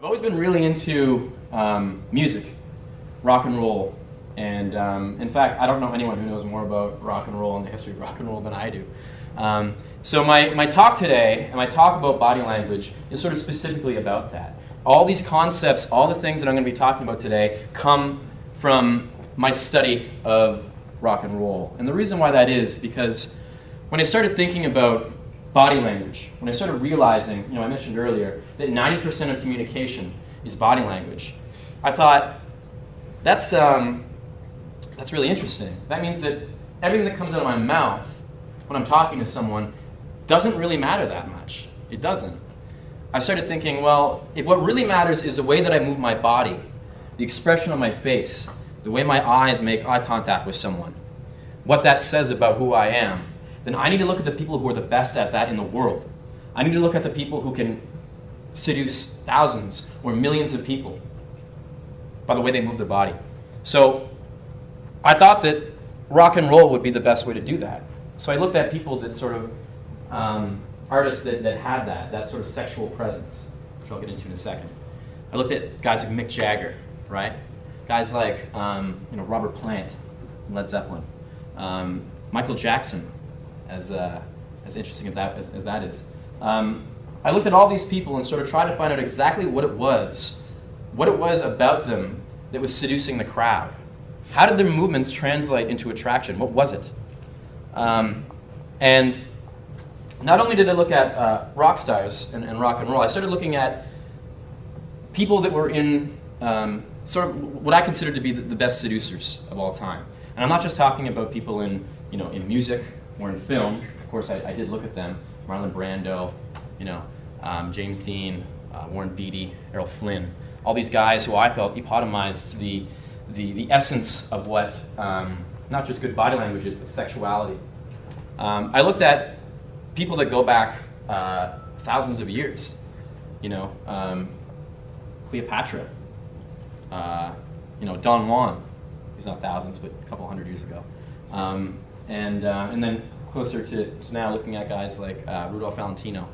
I've always been really into music, rock and roll, and in fact, I don't know anyone who knows more about rock and roll and the history of rock and roll than I do. So my talk today, and my talk about body language, is sort of specifically about that. All these concepts, all the things that I'm going to be talking about today come from my study of rock and roll. And the reason why that is because when I started thinking about body language, when I started realizing, I mentioned earlier, that 90% of communication is body language, I thought, that's really interesting. That means that everything that comes out of my mouth when I'm talking to someone doesn't really matter that much. It doesn't. I started thinking, well, what really matters is the way that I move my body, the expression on my face, the way my eyes make eye contact with someone, what that says about who I am. Then I need to look at the people who are the best at that in the world. I need to look at the people who can seduce thousands or millions of people by the way they move their body. So I thought that rock and roll would be the best way to do that. So I looked at people that sort of, artists that had that sort of sexual presence, which I'll get into in a second. I looked at guys like Mick Jagger, right? Guys like Robert Plant, Led Zeppelin, Michael Jackson, as interesting as that is. I looked at all these people and sort of tried to find out exactly what it was about them that was seducing the crowd. How did their movements translate into attraction? What was it? And not only did I look at rock stars and rock and roll, I started looking at people that were in sort of what I consider to be the best seducers of all time. And I'm not just talking about people in music or in film. Of course, I did look at them. Marlon Brando, James Dean, Warren Beatty, Errol Flynn. All these guys who I felt epitomized the essence of what not just good body language is, but sexuality. I looked at people that go back thousands of years. Cleopatra, Don Juan. He's not thousands, but a couple hundred years ago. And then closer to now, looking at guys like Rudolph Valentino.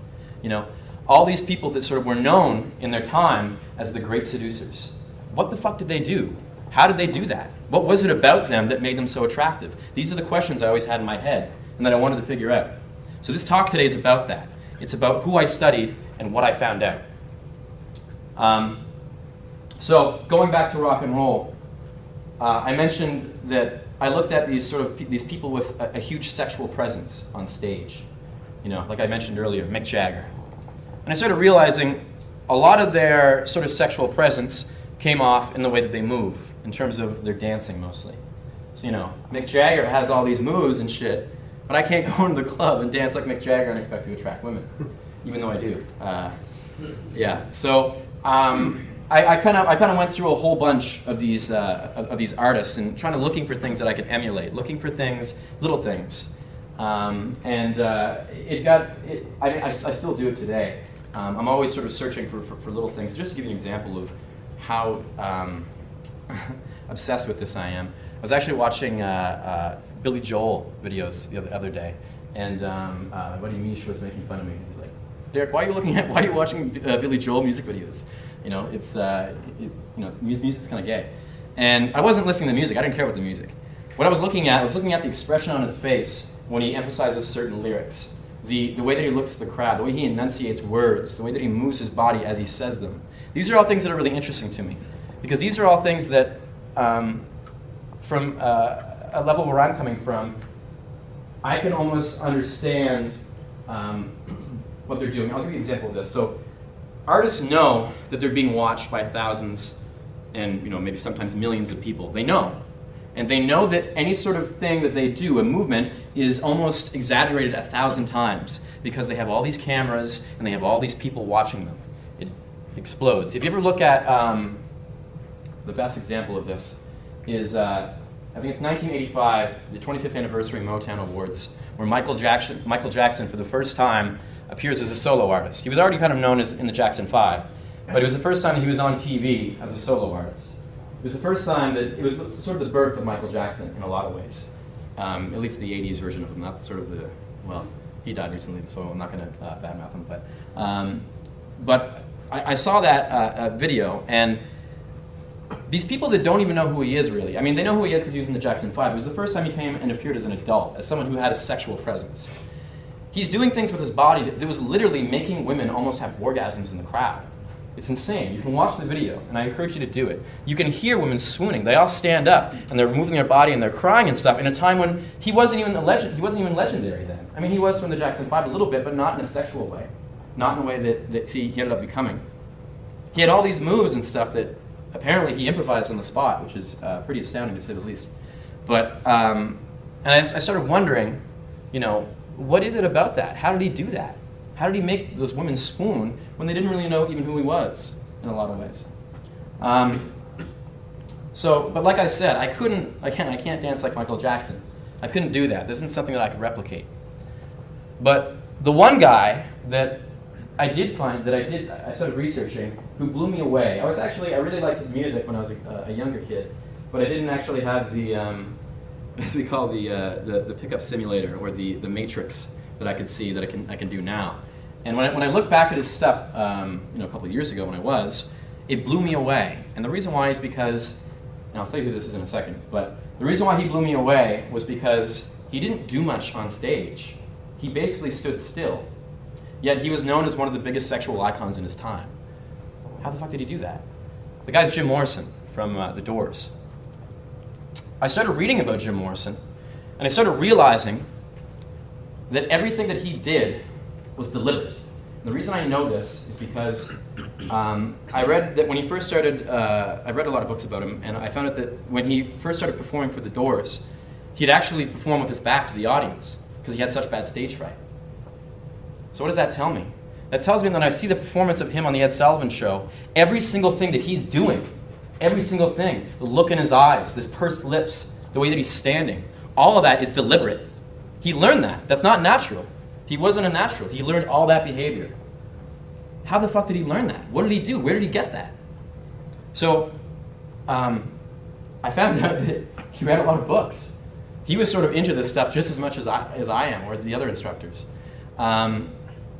All these people that sort of were known in their time as the great seducers. What the fuck did they do? How did they do that? What was it about them that made them so attractive? These are the questions I always had in my head and that I wanted to figure out. So this talk today is about that. It's about who I studied and what I found out. So going back to rock and roll, I mentioned that I looked at these people with a huge sexual presence on stage. Like I mentioned earlier, Mick Jagger. And I started realizing a lot of their sort of sexual presence came off in the way that they move, in terms of their dancing mostly. So Mick Jagger has all these moves and shit, but I can't go into the club and dance like Mick Jagger and expect to attract women, even though I do. Yeah. So I kind of went through a whole bunch of these artists and looking for things that I could emulate, looking for things, little things, I still do it today. I'm always sort of searching for little things. Just to give you an example of how obsessed with this I am, I was actually watching Billy Joel videos the other day, and my buddy Mish was making fun of me. He's like, "Derek, why are you watching Billy Joel music videos? Music's kind of gay." And I wasn't listening to the music. I didn't care about the music. What I was looking at the expression on his face when he emphasizes certain lyrics, the way that he looks at the crowd, the way he enunciates words, the way that he moves his body as he says them. These are all things that are really interesting to me, because these are all things that, from a level where I'm coming from, I can almost understand what they're doing. I'll give you an example of this. So, artists know that they're being watched by thousands and maybe sometimes millions of people. They know. And they know that any sort of thing that they do, a movement, is almost exaggerated 1,000 times because they have all these cameras and they have all these people watching them. It explodes. If you ever look at, the best example of this is, I think it's 1985, the 25th anniversary Motown Awards, where Michael Jackson, for the first time, appears as a solo artist. He was already kind of known as in the Jackson 5, but it was the first time he was on TV as a solo artist. It was the first time that it was sort of the birth of Michael Jackson in a lot of ways, at least the 80s version of him, not sort of the, well, he died recently, so I'm not going to badmouth him, but I saw that video, and these people that don't even know who he is really, I mean, they know who he is because he was in the Jackson 5. It was the first time he came and appeared as an adult, as someone who had a sexual presence. He's doing things with his body that was literally making women almost have orgasms in the crowd. It's insane. You can watch the video, and I encourage you to do it. You can hear women swooning. They all stand up, and they're moving their body, and they're crying and stuff, in a time when he wasn't even he wasn't even legendary then. I mean, he was from the Jackson 5 a little bit, but not in a sexual way. Not in a way that he ended up becoming. He had all these moves and stuff that apparently he improvised on the spot, which is pretty astounding to say the least. But, and I started wondering, you know, what is it about that? How did he do that? How did he make those women swoon when they didn't really know even who he was, in a lot of ways? But like I said, I can't dance like Michael Jackson. I couldn't do that. This isn't something that I could replicate. But the one guy that I did find, I started researching, who blew me away. I really liked his music when I was a younger kid, but I didn't actually have the, as we call the pickup simulator, or the matrix that I could see that I can do now. And when I look back at his stuff, you know, a couple of years ago when it blew me away. And the reason why is because, and I'll tell you who this is in a second, but the reason why he blew me away was because he didn't do much on stage. He basically stood still. Yet he was known as one of the biggest sexual icons in his time. How the fuck did he do that? The guy's Jim Morrison from The Doors. I started reading about Jim Morrison, and I started realizing that everything that he did was deliberate. And the reason I know this is because I read that when he first started, I read a lot of books about him, and I found out that when he first started performing for The Doors, he'd actually perform with his back to the audience because he had such bad stage fright. So what does that tell me? That tells me that when I see the performance of him on the Ed Sullivan Show, every single thing that he's doing, every single thing, the look in his eyes, this pursed lips, the way that he's standing, all of that is deliberate. He learned that. That's not natural. He wasn't a natural. He learned all that behavior. How the fuck did he learn that? What did he do? Where did he get that? So I found out that he read a lot of books. He was sort of into this stuff just as much as I am, or the other instructors.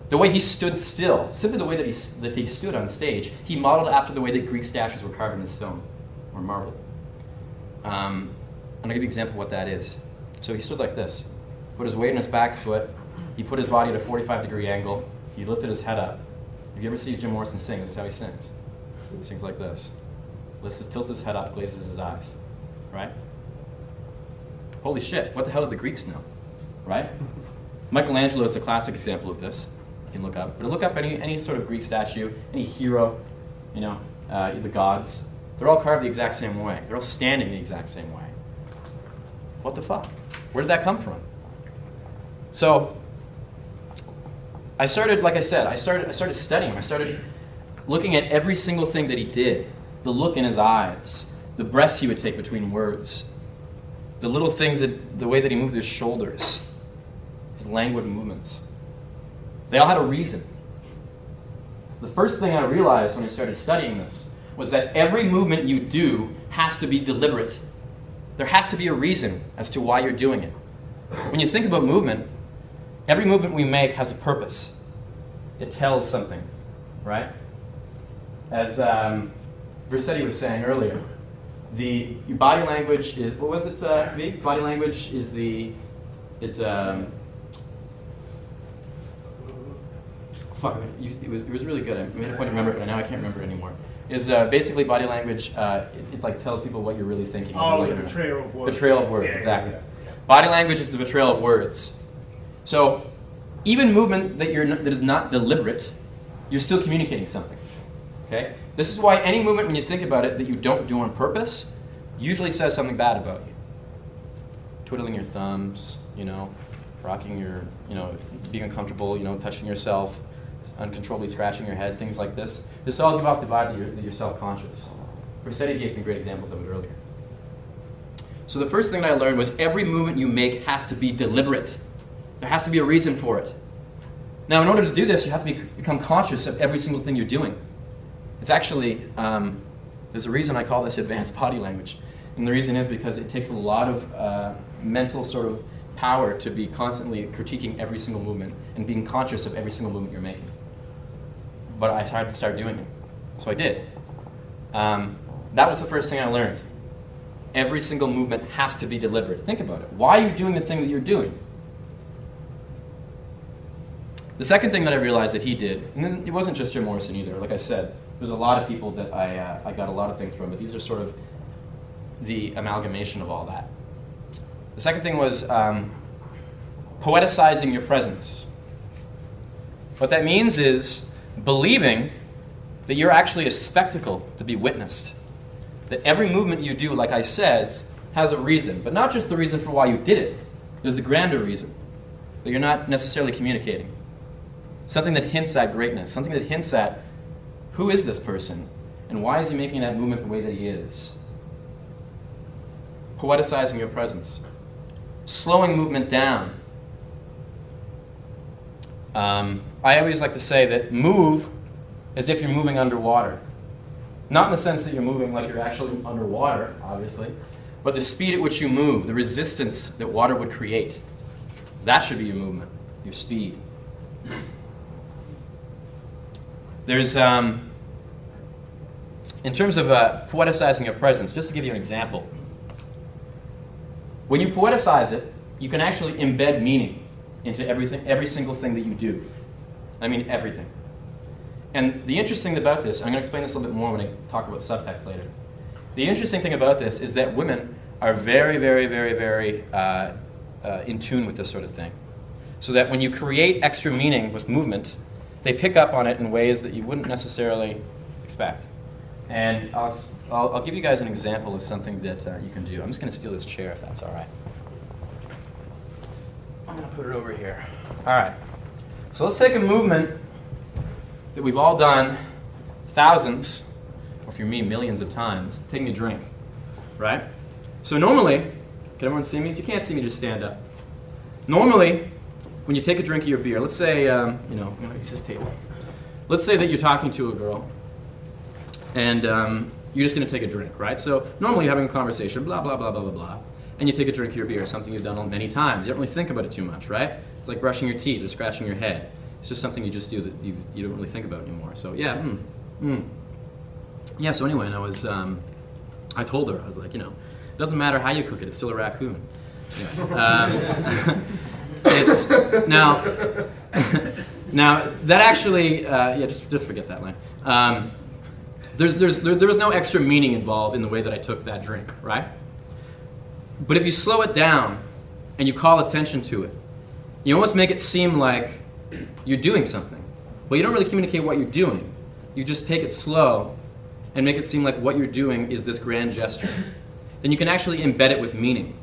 The way he stood still, simply the way that he stood on stage, he modeled after the way that Greek statues were carved in stone or marble. And I'll give you an example of what that is. So he stood like this, put his weight on his back foot, he put his body at a 45-degree angle, he lifted his head up. If you ever see Jim Morrison sing, this is how he sings. He sings like this. Tilts his head up, glazes his eyes, right? Holy shit, what the hell did the Greeks know, right? Michelangelo is the classic example of this. You can look up. But look up any sort of Greek statue, any hero, you know, the gods. They're all carved the exact same way. They're all standing the exact same way. What the fuck? Where did that come from? So I started, like I said, I started studying. I started looking at every single thing that he did. The look in his eyes, the breaths he would take between words, the little things the way that he moved his shoulders, his languid movements. They all had a reason. The first thing I realized when I started studying this was that every movement you do has to be deliberate. There has to be a reason as to why you're doing it. When you think about movement, every movement we make has a purpose. It tells something, right? As Versetti was saying earlier, your body language is, what was it, V? Body language is fuck, it was really good. I made a point to remember it, but now I can't remember it anymore. Is basically body language, it like tells people what you're really thinking. Oh, like, the betrayal of words. Betrayal of words, yeah, exactly. Yeah. Body language is the betrayal of words. So even movement that is not deliberate, you're still communicating something. Okay? This is why any movement, when you think about it, that you don't do on purpose, usually says something bad about you. Twiddling your thumbs, you know, rocking your, you know, being uncomfortable, you know, touching yourself, uncontrollably scratching your head, things like this. This all give off the vibe that you're self-conscious. Versetti gave some great examples of it earlier. So the first thing that I learned was every movement you make has to be deliberate. There has to be a reason for it. Now, in order to do this, you have to become conscious of every single thing you're doing. It's actually, there's a reason I call this advanced body language. And the reason is because it takes a lot of mental sort of power to be constantly critiquing every single movement and being conscious of every single movement you're making. but I tried to start doing it. So I did. That was the first thing I learned. Every single movement has to be deliberate. Think about it. Why are you doing the thing that you're doing? The second thing that I realized that he did, and then it wasn't just Jim Morrison either. Like I said, there's a lot of people that I got a lot of things from, but these are sort of the amalgamation of all that. The second thing was poeticizing your presence. What that means is believing that you're actually a spectacle to be witnessed. That every movement you do, like I said, has a reason, but not just the reason for why you did it. There's a grander reason that you're not necessarily communicating. Something that hints at greatness, something that hints at who is this person and why is he making that movement the way that he is. Poeticizing your presence. Slowing movement down. I always like to say that move as if you're moving underwater. Not in the sense that you're moving like you're actually underwater, obviously, but the speed at which you move, the resistance that water would create. That should be your movement, your speed. There's, in terms of poeticizing your presence, just to give you an example, when you poeticize it, you can actually embed meaning into everything, every single thing that you do. I mean everything. And the interesting thing about this, I'm going to explain this a little bit more when I talk about subtext later. The interesting thing about this is that women are very, very, very, very in tune with this sort of thing. So that when you create extra meaning with movement, they pick up on it in ways that you wouldn't necessarily expect. And I'll give you guys an example of something that you can do. I'm just going to steal this chair if that's all right. I'm going to put it over here. All right. So let's take a movement that we've all done thousands, or if you're me, millions of times. It's taking a drink, right? So normally, can everyone see me? If you can't see me, just stand up. Normally, when you take a drink of your beer, let's say, I'm going to use this table. Let's say that you're talking to a girl, and you're just going to take a drink, right? So normally you're having a conversation, blah, blah, blah, blah, blah, blah, and you take a drink of your beer, something you've done many times. You don't really think about it too much, right? It's like brushing your teeth or scratching your head. It's just something you just do that you don't really think about anymore. So yeah, Yeah, so anyway, and I told her, I was like, it doesn't matter how you cook it, it's still a raccoon. Anyway, it's, now that actually, just forget that line. There was no extra meaning involved in the way that I took that drink, right? But if you slow it down and you call attention to it, you almost make it seem like you're doing something. Well, you don't really communicate what you're doing. You just take it slow and make it seem like what you're doing is this grand gesture. Then you can actually embed it with meaning.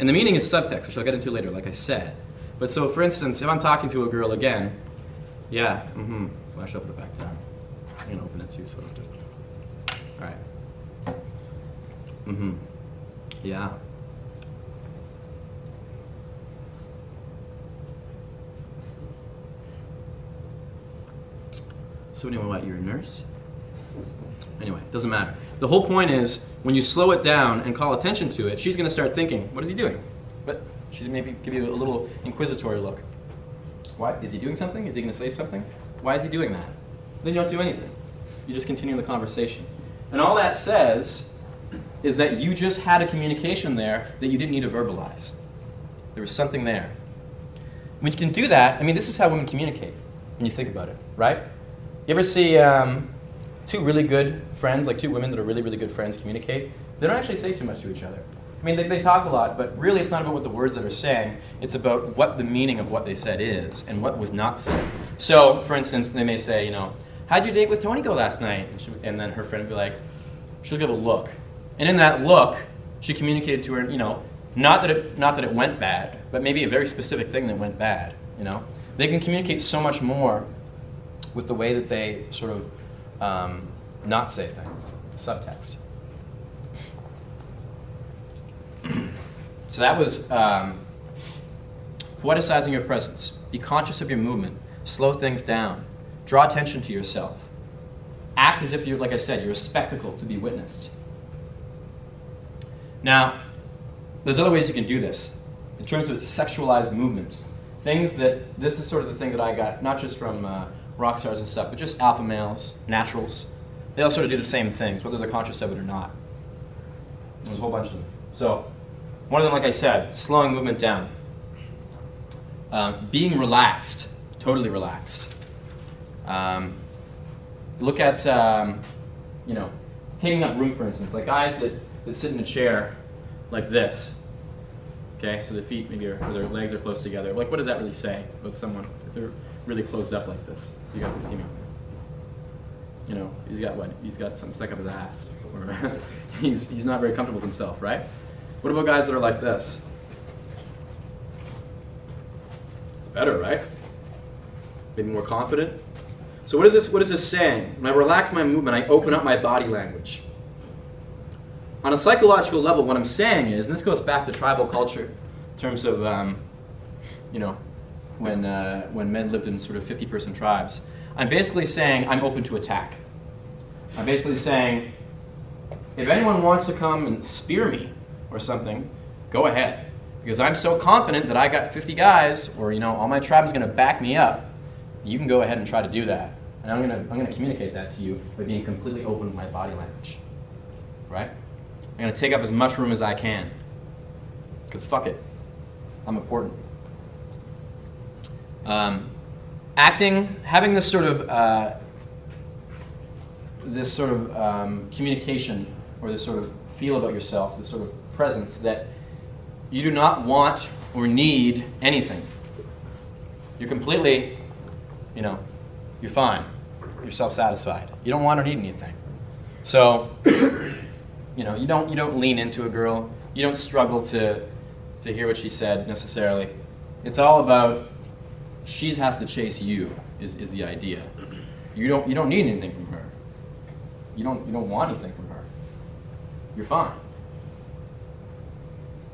And the meaning is subtext, which I'll get into later, like I said. But so, for instance, if I'm talking to a girl again, well, I should put it back down. I'm going to open it too, so I'll do it. All right. Yeah. So anyway, what, you're a nurse? Anyway, doesn't matter. The whole point is, when you slow it down and call attention to it, she's going to start thinking, what is he doing? But she's maybe give you a little inquisitory look. Why? Is he doing something? Is he going to say something? Why is he doing that? Then you don't do anything. You just continue the conversation. And all that says is that you just had a communication there that you didn't need to verbalize. There was something there. When you can do that, this is how women communicate when you think about it, right? You ever see two really good friends, like two women that are really, really good friends communicate? They don't actually say too much to each other. They talk a lot, but really it's not about what the words that are saying. It's about what the meaning of what they said is and what was not said. So, for instance, they may say, how'd your date with Tony go last night? And then her friend would be like, she'll give a look. And in that look, she communicated to her, not that it went bad, but maybe a very specific thing that went bad, They can communicate so much more with the way that they sort of not say things, subtext. So that was poeticizing your presence. Be conscious of your movement. Slow things down. Draw attention to yourself. Act as if you're, like I said, you're a spectacle to be witnessed. Now, there's other ways you can do this. In terms of sexualized movement. Things that, this is sort of the thing that I got, not just from rock stars and stuff, but just alpha males, naturals. They all sort of do the same things, whether they're conscious of it or not. There's a whole bunch of them. So one of them, like I said, slowing movement down. Being relaxed, totally relaxed. Look at, you know, taking up room, for instance, like guys that sit in a chair like this. Okay, so the feet maybe or their legs are close together. Like, what does that really say about someone if they're really closed up like this? You guys can see me. You know, he's got what? He's got something stuck up his ass, or he's not very comfortable with himself, right? What about guys that are like this? It's better, right? Maybe more confident. So what is this? What is this saying? When I relax my movement, I open up my body language. On a psychological level, what I'm saying is, and this goes back to tribal culture, in terms of, you know, when men lived in sort of 50-person tribes, I'm basically saying I'm open to attack. I'm basically saying, if anyone wants to come and spear me or something, go ahead. Because I'm so confident that I got 50 guys, or, you know, all my tribe is going to back me up. You can go ahead and try to do that. And I'm going to communicate that to you by being completely open with my body language. Right? I'm going to take up as much room as I can. Because fuck it. I'm important. Having this sort of communication, or this sort of feel about yourself, this sort of presence that you do not want or need anything. You're completely, you know, you're fine. You're self-satisfied. You don't want or need anything. So, you know, you don't lean into a girl. You don't struggle to hear what she said necessarily. It's all about she has to chase you is the idea. You don't need anything from her. You don't want anything from her. You're fine.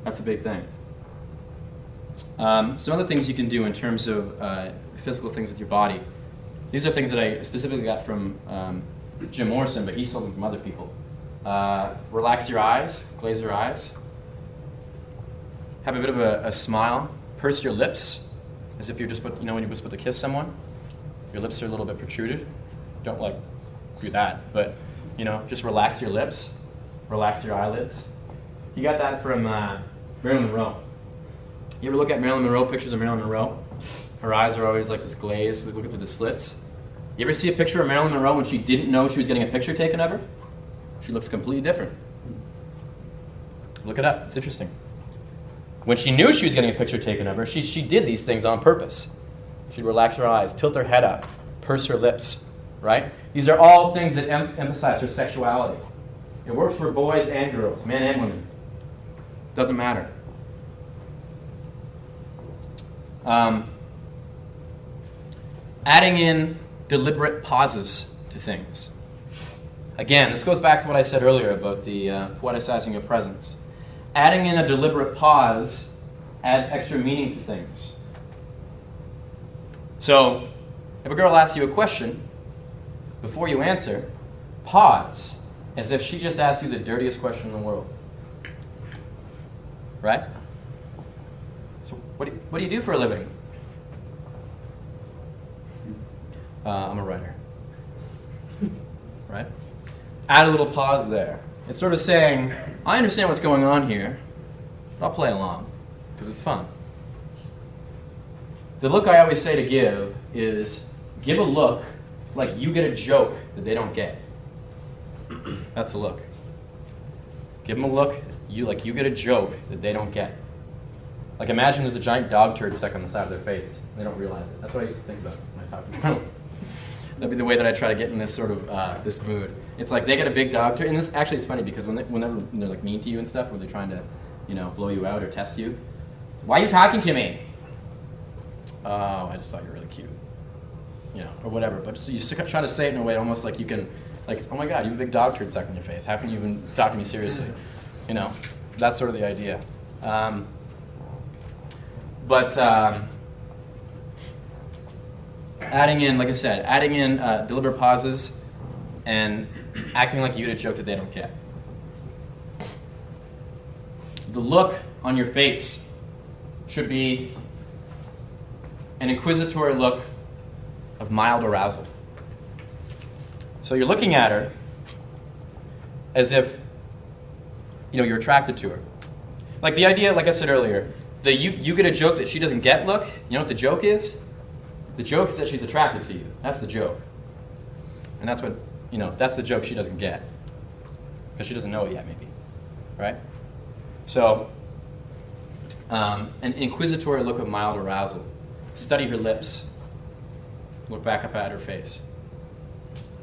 That's a big thing. Some other things you can do in terms of physical things with your body. These are things that I specifically got from Jim Morrison, but he stole them from other people. Relax your eyes, glaze your eyes. Have a bit of a smile. Purse your lips, as if you're just, when you're supposed to kiss someone. Your lips are a little bit protruded. Don't like do that, but just relax your lips, relax your eyelids. You got that from Marilyn Monroe. You ever look at Marilyn Monroe, pictures of Marilyn Monroe? Her eyes are always like this glaze, look at the slits. You ever see a picture of Marilyn Monroe when she didn't know she was getting a picture taken of her? She looks completely different. Look it up, it's interesting. When she knew she was getting a picture taken of her, she did these things on purpose. She'd relax her eyes, tilt her head up, purse her lips, right? These are all things that emphasize her sexuality. It works for boys and girls, men and women. Doesn't matter. Adding in deliberate pauses to things. Again, this goes back to what I said earlier about the poeticizing your presence. Adding in a deliberate pause adds extra meaning to things. So, if a girl asks you a question, before you answer, pause, as if she just asked you the dirtiest question in the world. Right? So, what do you do for a living? I'm a writer. Right? Add a little pause there. It's sort of saying, I understand what's going on here, but I'll play along, because it's fun. The look I always say to give is, give a look like you get a joke that they don't get. That's the look. Give them a look like you get a joke that they don't get. Like imagine there's a giant dog turd stuck on the side of their face. They don't realize it. That's what I used to think about when I talk to girls. That'd be the way that I try to get in this sort of this mood. It's like they get a big dog turd, and this actually is funny because whenever they're like mean to you and stuff, or they're trying to, blow you out or test you. Why are you talking to me? Oh, I just thought you were really cute, or whatever. But so you try to say it in a way almost like you can, like, oh my God, you have a big dog turd stuck in your face. How can you even talk to me seriously? That's sort of the idea. Adding in, like I said, deliberate pauses and acting like you get a joke that they don't get. The look on your face should be an inquisitory look of mild arousal. So you're looking at her as if you're attracted to her. Like the idea, like I said earlier, the you get a joke that she doesn't get look, you know what the joke is? The joke is that she's attracted to you. That's the joke. And that's what, that's the joke she doesn't get. Because she doesn't know it yet, maybe. Right? So, an inquisitory look of mild arousal. Study her lips. Look back up at her face.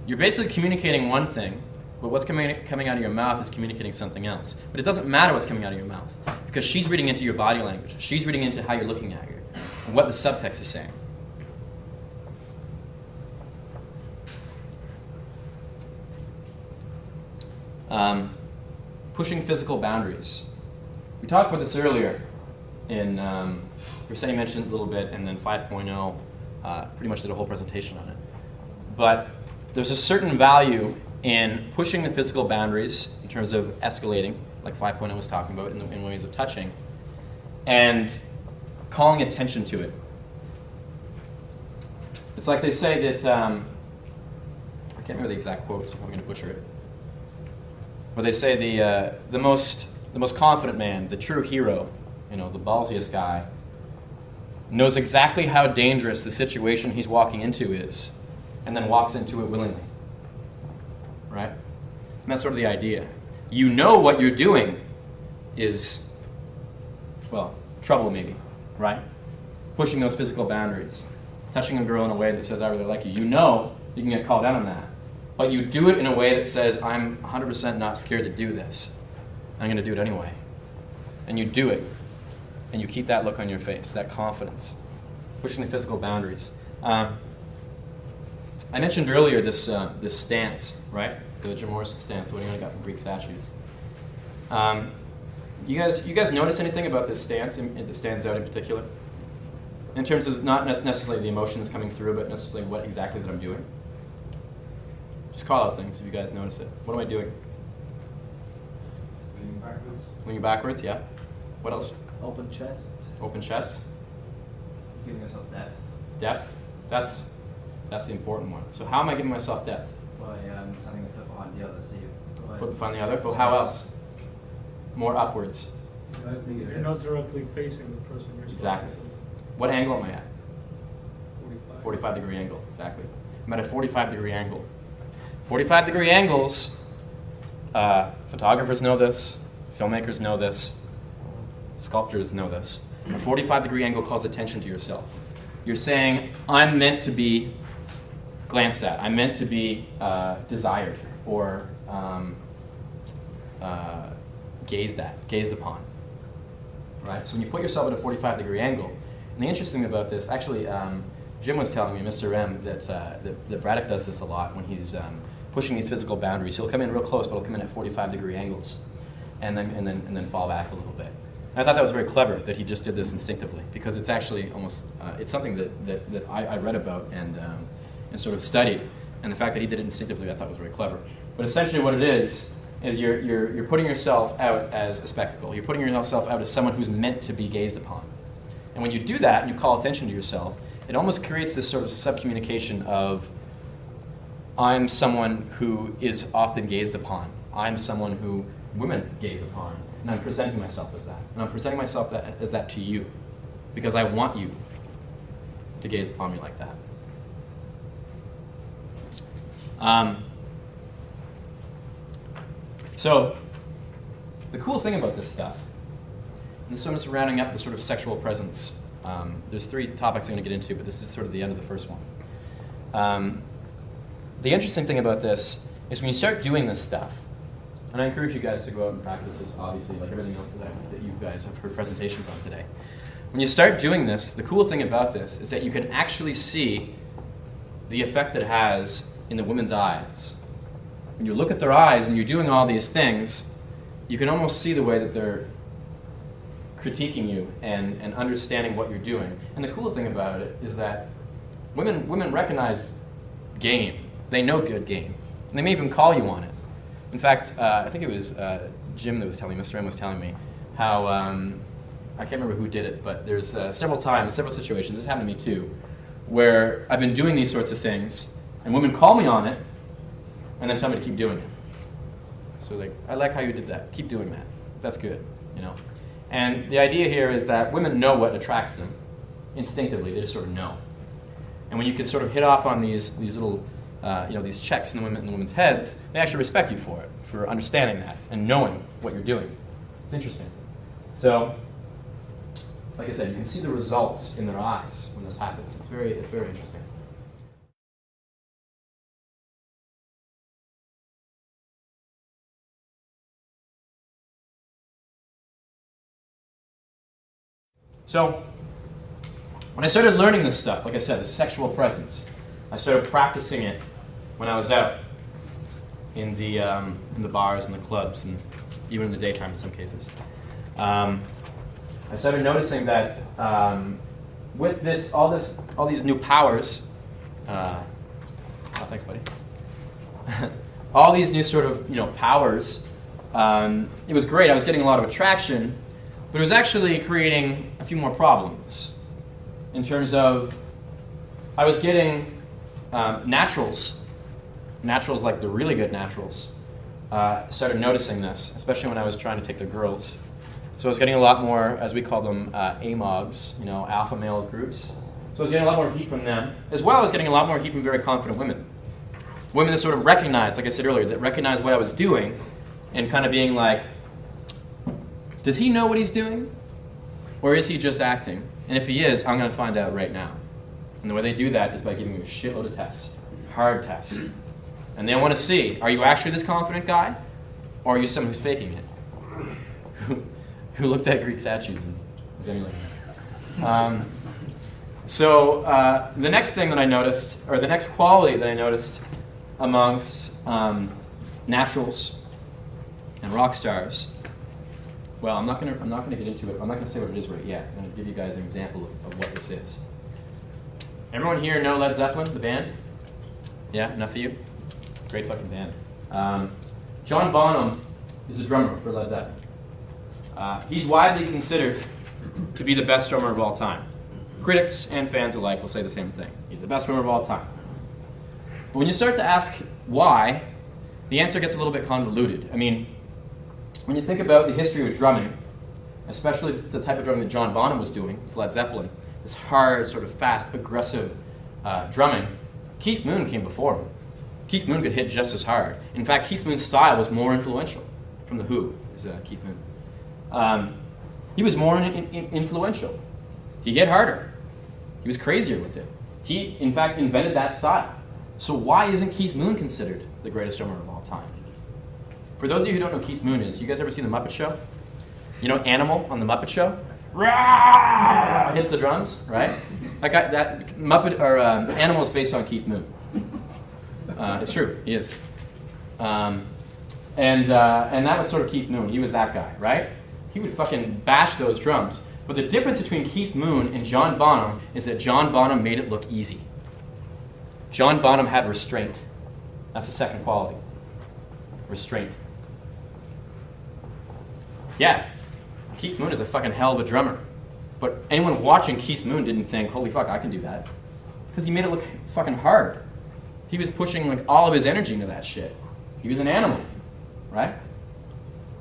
You're basically communicating one thing, but what's coming out of your mouth is communicating something else. But it doesn't matter what's coming out of your mouth, because she's reading into your body language. She's reading into how you're looking at her, and what the subtext is saying. Pushing physical boundaries. We talked about this earlier in, Presença mentioned it a little bit, and then 5.0 pretty much did a whole presentation on it. But there's a certain value in pushing the physical boundaries in terms of escalating, like 5.0 was talking about, in ways of touching, and calling attention to it. It's like they say that, I can't remember the exact quote, so I'm going to butcher it. But they say the most confident man, the true hero, the ballsiest guy, knows exactly how dangerous the situation he's walking into is, and then walks into it willingly. Right? And that's sort of the idea. You know what you're doing is, well, trouble maybe, right? Pushing those physical boundaries, touching a girl in a way that says, I really like you. You know you can get called out on that. But you do it in a way that says, I'm 100% not scared to do this. I'm going to do it anyway. And you do it. And you keep that look on your face, that confidence. Pushing the physical boundaries. I mentioned earlier this stance, right? The Jim Morrison stance, what I got from Greek statues. You guys notice anything about this stance that stands out in particular? In terms of not necessarily the emotions coming through, but necessarily what exactly that I'm doing? Just call out things if you guys notice it. What am I doing? Leaning backwards. Leaning backwards, yeah. What else? Open chest. Open chest. Giving yourself depth. Depth. That's the important one. So how am I giving myself depth? By having a foot behind the other. So you Foot behind the other? Well, how else? More upwards. You're not directly facing the person you're Exactly. What angle am I at? 45. 45-degree angle, exactly. I'm at a 45-degree angle. 45-degree angles, photographers know this, filmmakers know this, sculptors know this. A 45-degree angle calls attention to yourself. You're saying, I'm meant to be glanced at. I'm meant to be desired or gazed upon. Right? So when you put yourself at a 45-degree angle, and the interesting thing about this, actually, Jim was telling me, Mr. M, that Braddock does this a lot when he's pushing these physical boundaries. He'll come in real close, but he'll come in at 45-degree angles, and then fall back a little bit. And I thought that was very clever that he just did this instinctively, because it's actually almost it's something that I read about and sort of studied, and the fact that he did it instinctively I thought was very clever. But essentially what it is you're putting yourself out as a spectacle. You're putting yourself out as someone who's meant to be gazed upon. And when you do that and you call attention to yourself, it almost creates this sort of subcommunication of, I'm someone who is often gazed upon. I'm someone who women gaze upon. And I'm presenting myself as that. And I'm presenting myself as that to you, because I want you to gaze upon me like that. So, the cool thing about this stuff, and this one is rounding up the sort of sexual presence. There's 3 topics I'm going to get into, but this is sort of the end of the first one. The interesting thing about this is when you start doing this stuff, and I encourage you guys to go out and practice this, obviously, like everything else that you guys have heard presentations on today. When you start doing this, the cool thing about this is that you can actually see the effect it has in the women's eyes. When you look at their eyes and you're doing all these things, you can almost see the way that they're critiquing you and understanding what you're doing. And the cool thing about it is that women recognize game. They know good game. And they may even call you on it. In fact, I think it was Jim that was telling me, Mr. M was telling me, how, I can't remember who did it, but there's several times, several situations, this happened to me too, where I've been doing these sorts of things, and women call me on it, and then tell me to keep doing it. So like, I like how you did that. Keep doing that. That's good, you know. And the idea here is that women know what attracts them instinctively. They just sort of know. And when you can sort of hit off on these little, these checks in the women's heads, they actually respect you for it, for understanding that and knowing what you're doing. It's interesting. So, like I said, you can see the results in their eyes when this happens. It's very interesting. So, when I started learning this stuff, like I said, the sexual presence, I started practicing it when I was out in the bars and the clubs, and even in the daytime in some cases. I started noticing that with this, all these new powers, oh, thanks, buddy. All these new sort of powers, it was great. I was getting a lot of attraction, but it was actually creating a few more problems. In terms of, I was getting naturals like the really good naturals, started noticing this, especially when I was trying to take the girls. So I was getting a lot more, as we call them, AMOGs, alpha male groups. So I was getting a lot more heat from them, as well as getting a lot more heat from very confident women. Women that sort of recognized, like I said earlier, that recognized what I was doing and kind of being like, does he know what he's doing? Or is he just acting? And if he is, I'm going to find out right now. And the way they do that is by giving you a shitload of tests, hard tests. And they want to see, are you actually this confident guy? Or are you someone who's faking it? Who looked at Greek statues and was emulating it. So the next thing that I noticed, or the next quality that I noticed amongst naturals and rock stars, well, I'm not gonna get into it. I'm not gonna say what it is right yet. I'm gonna give you guys an example of what this is. Everyone here know Led Zeppelin, the band? Yeah, enough of you? Great fucking band. John Bonham is the drummer for Led Zeppelin. He's widely considered to be the best drummer of all time. Critics and fans alike will say the same thing. He's the best drummer of all time. But when you start to ask why, the answer gets a little bit convoluted. I mean, when you think about the history of drumming, especially the type of drumming that John Bonham was doing with Led Zeppelin, this hard, sort of fast, aggressive drumming, Keith Moon came before him. Keith Moon could hit just as hard. In fact, Keith Moon's style was more influential. From The Who is Keith Moon. He was more influential. He hit harder. He was crazier with it. He, in fact, invented that style. So why isn't Keith Moon considered the greatest drummer of all time? For those of you who don't know who Keith Moon is, you guys ever seen The Muppet Show? You know Animal on The Muppet Show? Rah! Hits the drums, right? That Muppet or Animal is based on Keith Moon. It's true, he is. And that was sort of Keith Moon. He was that guy, right? He would fucking bash those drums. But the difference between Keith Moon and John Bonham is that John Bonham made it look easy. John Bonham had restraint. That's the second quality. Restraint. Yeah, Keith Moon is a fucking hell of a drummer. But anyone watching Keith Moon didn't think, holy fuck, I can do that. Because he made it look fucking hard. He was pushing like all of his energy into that shit. He was an animal, right?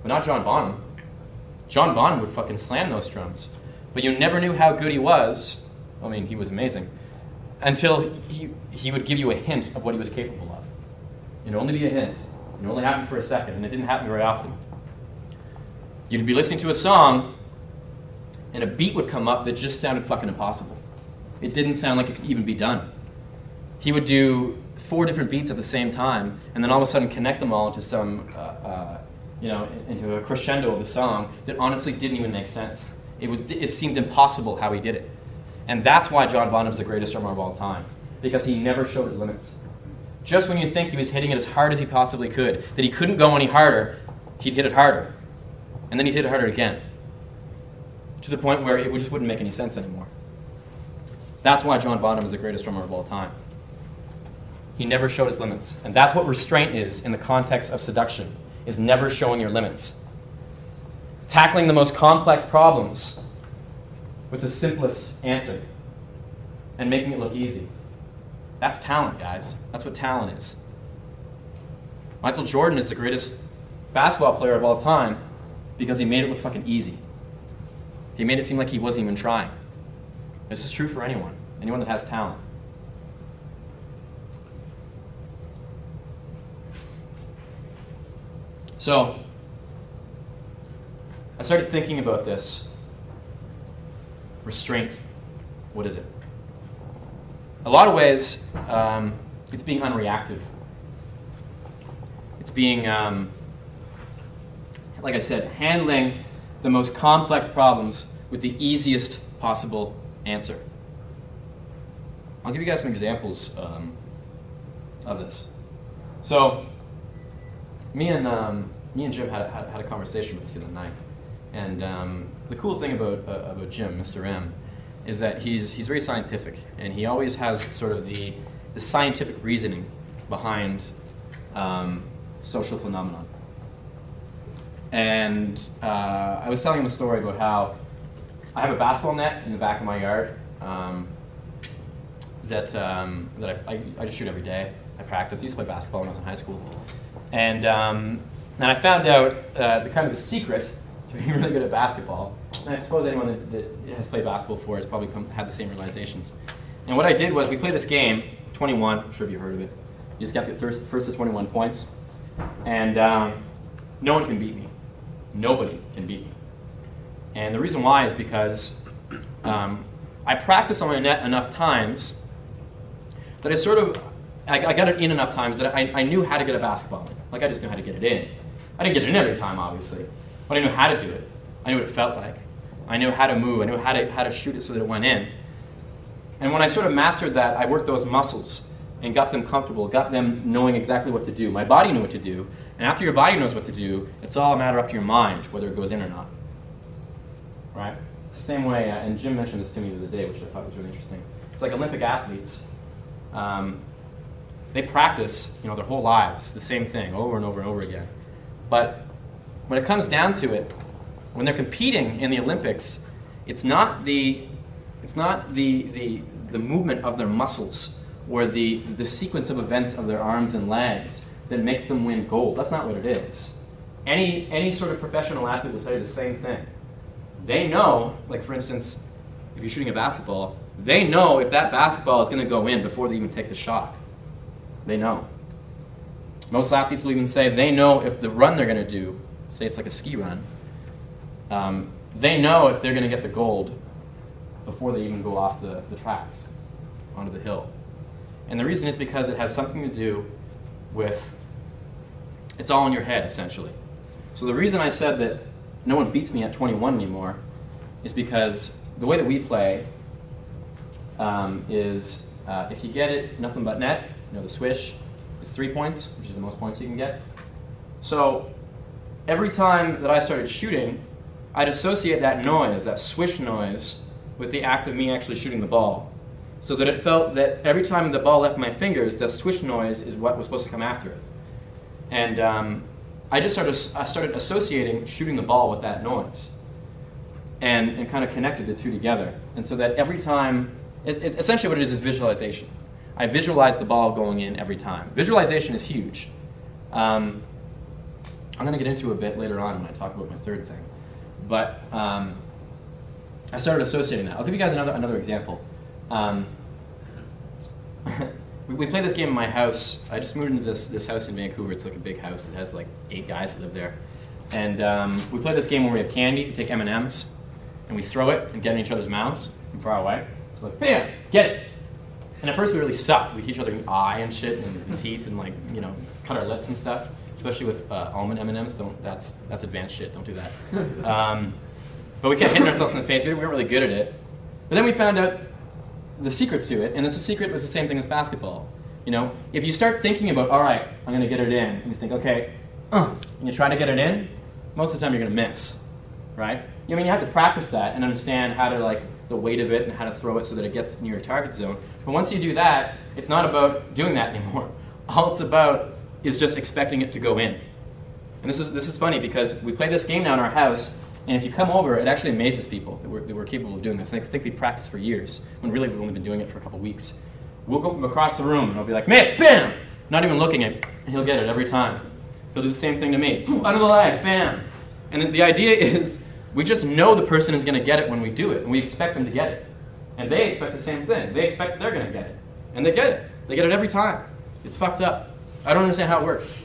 But not John Bonham. John Bonham would fucking slam those drums. But you never knew how good he was. I mean, he was amazing. Until he would give you a hint of what he was capable of. It'd only be a hint. It only happened for a second, and it didn't happen very often. You'd be listening to a song, and a beat would come up that just sounded fucking impossible. It didn't sound like it could even be done. He would do 4 different beats at the same time, and then all of a sudden connect them all into some, into a crescendo of the song that honestly didn't even make sense. It seemed impossible how he did it. And that's why John Bonham's the greatest drummer of all time, because he never showed his limits. Just when you think he was hitting it as hard as he possibly could, that he couldn't go any harder, he'd hit it harder. And then he'd hit it harder again. To the point where it just wouldn't make any sense anymore. That's why John Bonham is the greatest drummer of all time. He never showed his limits. And that's what restraint is in the context of seduction, is never showing your limits. Tackling the most complex problems with the simplest answer. and making it look easy. That's talent, guys. That's what talent is. Michael Jordan is the greatest basketball player of all time because he made it look fucking easy. He made it seem like he wasn't even trying. This is true for anyone that has talent. So, I started thinking about this. Restraint, what is it? A lot of ways, it's being unreactive. It's being, like I said, handling the most complex problems with the easiest possible answer. I'll give you guys some examples of this. So, me and Jim had a conversation with this the other night, and the cool thing about Jim, Mr. M, is that he's very scientific, and he always has sort of the scientific reasoning behind social phenomenon. And I was telling him a story about how I have a basketball net in the back of my yard that I just shoot every day. I practice. I used to play basketball when I was in high school. And I found out the secret to being really good at basketball. And I suppose anyone that has played basketball before has probably had the same realizations. And what I did was we played this game, 21, I'm sure you've heard of it. You just got the first to 21 points. And no one can beat me. Nobody can beat me. And the reason why is because I practiced on my net enough times that I got it in enough times that I knew how to get a basketball in. Like, I just knew how to get it in. I didn't get it in every time, obviously, but I knew how to do it. I knew what it felt like. I knew how to move. I knew how to shoot it so that it went in. And when I sort of mastered that, I worked those muscles and got them comfortable, got them knowing exactly what to do. My body knew what to do, and after your body knows what to do, it's all a matter up to your mind whether it goes in or not. Right? It's the same way, and Jim mentioned this to me the other day, which I thought was really interesting. It's like Olympic athletes. They practice, their whole lives, the same thing over and over and over again. But when it comes down to it, when they're competing in the Olympics, it's not the movement of their muscles or the sequence of events of their arms and legs that makes them win gold. That's not what it is. Any sort of professional athlete will tell you the same thing. They know, like for instance, if you're shooting a basketball, they know if that basketball is going to go in before they even take the shot. They know. Most athletes will even say they know if the run they're going to do, say it's like a ski run, they know if they're going to get the gold before they even go off the tracks onto the hill. And the reason is because it has something to do with, it's all in your head, essentially. So the reason I said that no one beats me at 21 anymore is because the way that we play is if you get it nothing but net, the swish, is 3 points, which is the most points you can get. So every time that I started shooting, I'd associate that noise, that swish noise, with the act of me actually shooting the ball. So that it felt that every time the ball left my fingers, the swish noise is what was supposed to come after it. And I started associating shooting the ball with that noise, and kind of connected the two together. And so that every time, it's essentially what it is visualization. I visualize the ball going in every time. Visualization is huge. I'm going to get into it a bit later on when I talk about my third thing. But I started associating that. I'll give you guys another example. We play this game in my house. I just moved into this house in Vancouver. It's like a big house. It has like 8 guys that live there. And we play this game where we have candy. We take M&Ms, and we throw it and get in each other's mouths from far away. So like, bam, get it. And at first we really sucked. We hit each other in the eye and shit, and teeth, and cut our lips and stuff. Especially with almond M&Ms. That's advanced shit. Don't do that. But we kept hitting ourselves in the face. We weren't really good at it. But then we found out the secret to it, and the secret was the same thing as basketball. If you start thinking about, all right, I'm going to get it in, and you think, okay, and you try to get it in, most of the time you're going to miss, right? You have to practice that and understand how to, the weight of it and how to throw it so that it gets near your target zone. But once you do that, it's not about doing that anymore. All it's about is just expecting it to go in. And this is funny because we play this game now in our house, And if you come over, it actually amazes people that we're capable of doing this. And they think we practiced for years, when really we've only been doing it for a couple weeks. We'll go from across the room, and I'll be like, Mitch, bam! Not even looking at it, and he'll get it every time. He'll do the same thing to me. Poof, out of the leg, bam! And then the idea is, we just know the person is going to get it when we do it, and we expect them to get it. And they expect the same thing. They expect that they're going to get it. And they get it. They get it every time. It's fucked up. I don't understand how it works.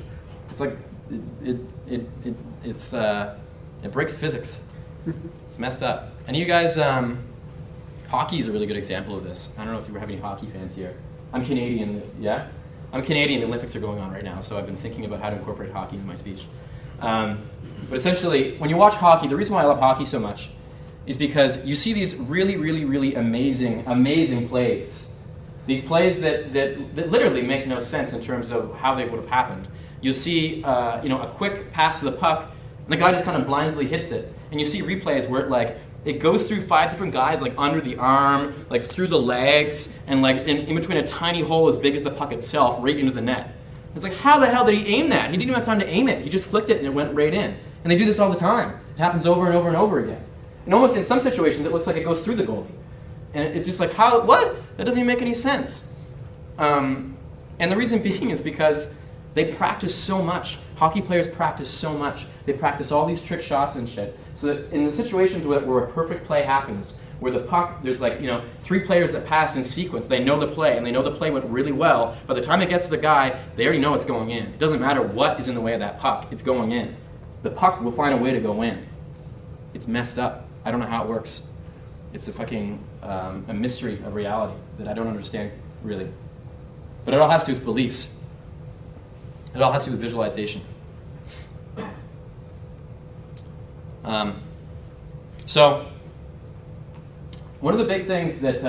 It's like, it breaks physics. It's messed up. And you guys, hockey is a really good example of this. I don't know if you have any hockey fans here. I'm Canadian, yeah? I'm Canadian, the Olympics are going on right now, so I've been thinking about how to incorporate hockey into my speech. But essentially, when you watch hockey, the reason why I love hockey so much is because you see these really, really, really amazing, amazing plays. These plays that literally make no sense in terms of how they would have happened. You'll see a quick pass to the puck, and the guy just kind of blindly hits it. And you see replays where it goes through 5 different guys, like under the arm, like through the legs, and like in between a tiny hole as big as the puck itself, right into the net. It's like, how the hell did he aim that? He didn't even have time to aim it. He just flicked it and it went right in. And they do this all the time. It happens over and over and over again. And almost in some situations, it looks like it goes through the goalie. And it's just like, how, what? That doesn't even make any sense. And the reason being is because they practice so much. Hockey players practice so much. They practice all these trick shots and shit. So that in the situations where a perfect play happens, where the puck, there's 3 players that pass in sequence, they know the play, and they know the play went really well. By the time it gets to the guy, they already know it's going in. It doesn't matter what is in the way of that puck, it's going in. The puck will find a way to go in. It's messed up. I don't know how it works. It's a fucking a mystery of reality that I don't understand, really. But it all has to do with beliefs. It all has to do with visualization. So, one of the big things that,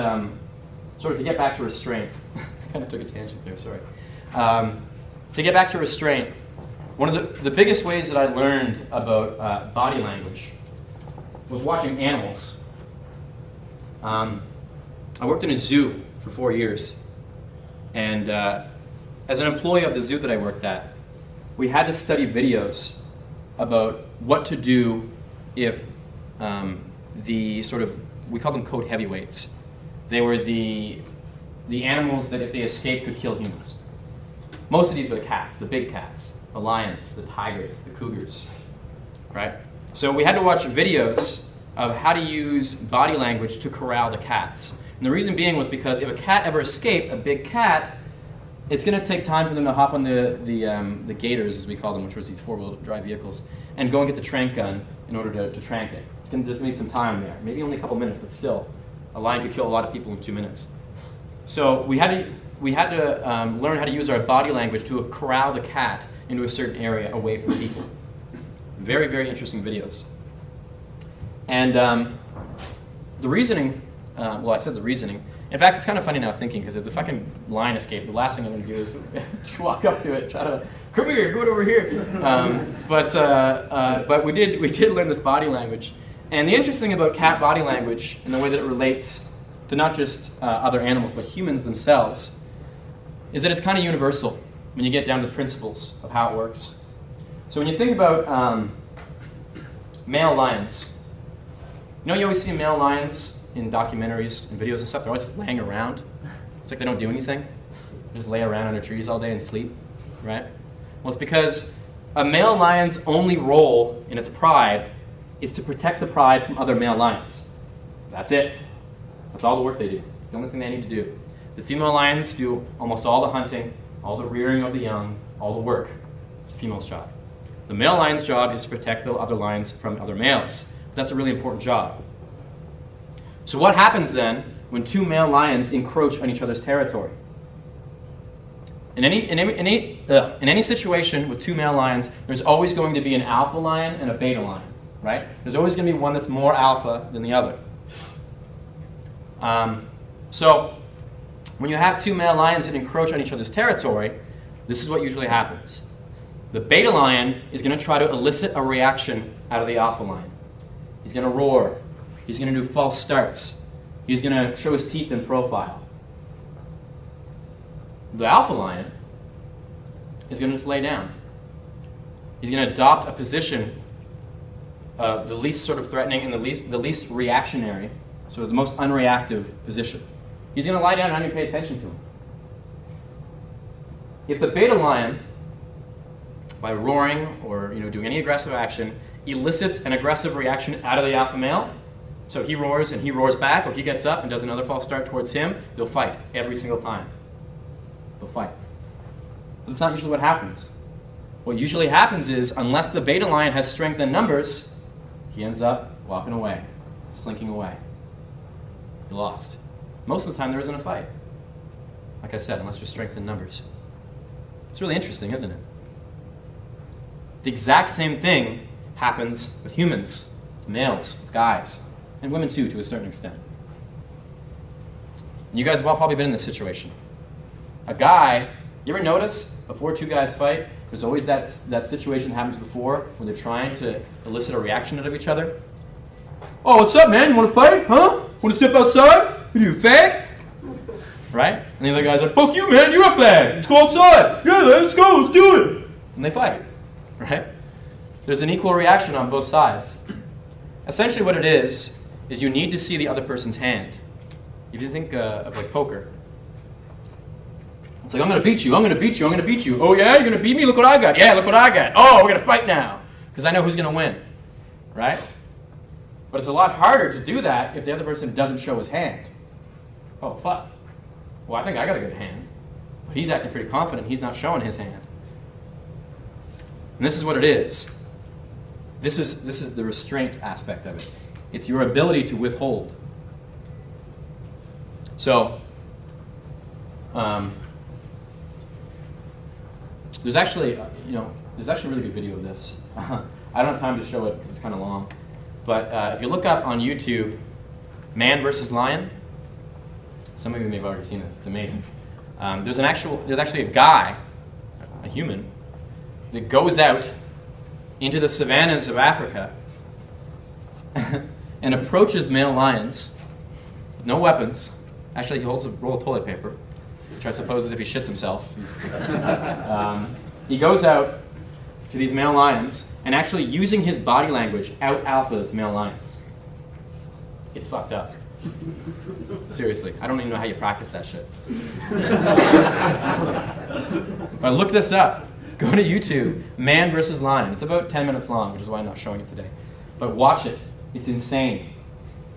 sort of to get back to restraint, I kind of took a tangent there, sorry. To get back to restraint, one of the biggest ways that I learned about body language was watching animals. I worked in a zoo for 4 years. And as an employee of the zoo that I worked at, we had to study videos about what to do if we call them code heavyweights. They were the animals that if they escaped could kill humans. Most of these were the cats, the big cats, the lions, the tigers, the cougars, right? So we had to watch videos of how to use body language to corral the cats. And the reason being was because if a cat ever escaped, a big cat, it's going to take time for them to hop on the gators, as we call them, which was these 4-wheel drive vehicles, and go and get the trank gun in order to trank it. There's going to be some time there, maybe only a couple minutes, but still, a lion could kill a lot of people in 2 minutes. So we had to learn how to use our body language to corral the cat into a certain area away from people. Very, very interesting videos. And the reasoning, well, I said the reasoning. In fact, it's kind of funny now thinking, because if the fucking lion escaped, the last thing I'm going to do is walk up to it, try to, come here, go over here. But we did learn this body language. And the interesting thing about cat body language and the way that it relates to not just other animals, but humans themselves, is that it's kind of universal when you get down to the principles of how it works. So when you think about male lions, you always see male lions in documentaries and videos and stuff. They're always just laying around. It's like they don't do anything. They just lay around under trees all day and sleep, right? Well, it's because a male lion's only role in its pride is to protect the pride from other male lions. That's it. That's all the work they do. It's the only thing they need to do. The female lions do almost all the hunting, all the rearing of the young, all the work. It's the female's job. The male lion's job is to protect the other lions from other males. That's a really important job. So what happens then when 2 male lions encroach on each other's territory? In any situation with 2 male lions, there's always going to be an alpha lion and a beta lion, right? There's always going to be one that's more alpha than the other. So when you have 2 male lions that encroach on each other's territory, this is what usually happens. The beta lion is going to try to elicit a reaction out of the alpha lion. He's going to roar. He's going to do false starts. He's going to show his teeth in profile. The alpha lion is going to just lay down. He's going to adopt a position the least sort of threatening and the least reactionary, sort of the most unreactive position. He's going to lie down and not even pay attention to him. If the beta lion, by roaring or doing any aggressive action, elicits an aggressive reaction out of the alpha male, so he roars and he roars back, or he gets up and does another false start towards him, they'll fight every single time. They'll fight. But that's not usually what happens. What usually happens is, unless the beta lion has strength in numbers, he ends up walking away, slinking away. He lost. Most of the time there isn't a fight. Like I said, unless there's strength in numbers. It's really interesting, isn't it? The exact same thing happens with humans, with males, with guys, and women too, to a certain extent. And you guys have all probably been in this situation. A guy, you ever notice, before two guys fight, there's always that situation that happens before when they're trying to elicit a reaction out of each other. Oh, what's up, man? You want to fight? Huh? Want to step outside? You fag? Right? And the other guy's like, fuck you, man, you're a fag. Let's go outside. Yeah, let's go, let's do it. And they fight. Right? There's an equal reaction on both sides. Essentially what it is you need to see the other person's hand. If you think of like poker, it's like, I'm going to beat you, I'm going to beat you, I'm going to beat you. Oh yeah, you're going to beat me? Look what I got. Yeah, look what I got. Oh, we're going to fight now. Because I know who's going to win. Right? But it's a lot harder to do that if the other person doesn't show his hand. Oh, fuck. Well, I think I got a good hand. But he's acting pretty confident. He's not showing his hand. And this is what it is. This is the restraint aspect of it. It's your ability to withhold. So, there's actually a really good video of this. I don't have time to show it because it's kind of long. But if you look up on YouTube, man versus lion, some of you may have already seen this. It's amazing. There's actually a guy, a human, that goes out into the savannas of Africa and approaches male lions, no weapons. Actually, he holds a roll of toilet paper, which I suppose is if he shits himself. He goes out to these male lions and actually using his body language out-alphas male lions. It's fucked up. Seriously, I don't even know how you practice that shit. But look this up. Go to YouTube, man versus lion. It's about 10 minutes long, which is why I'm not showing it today. But watch it. It's insane.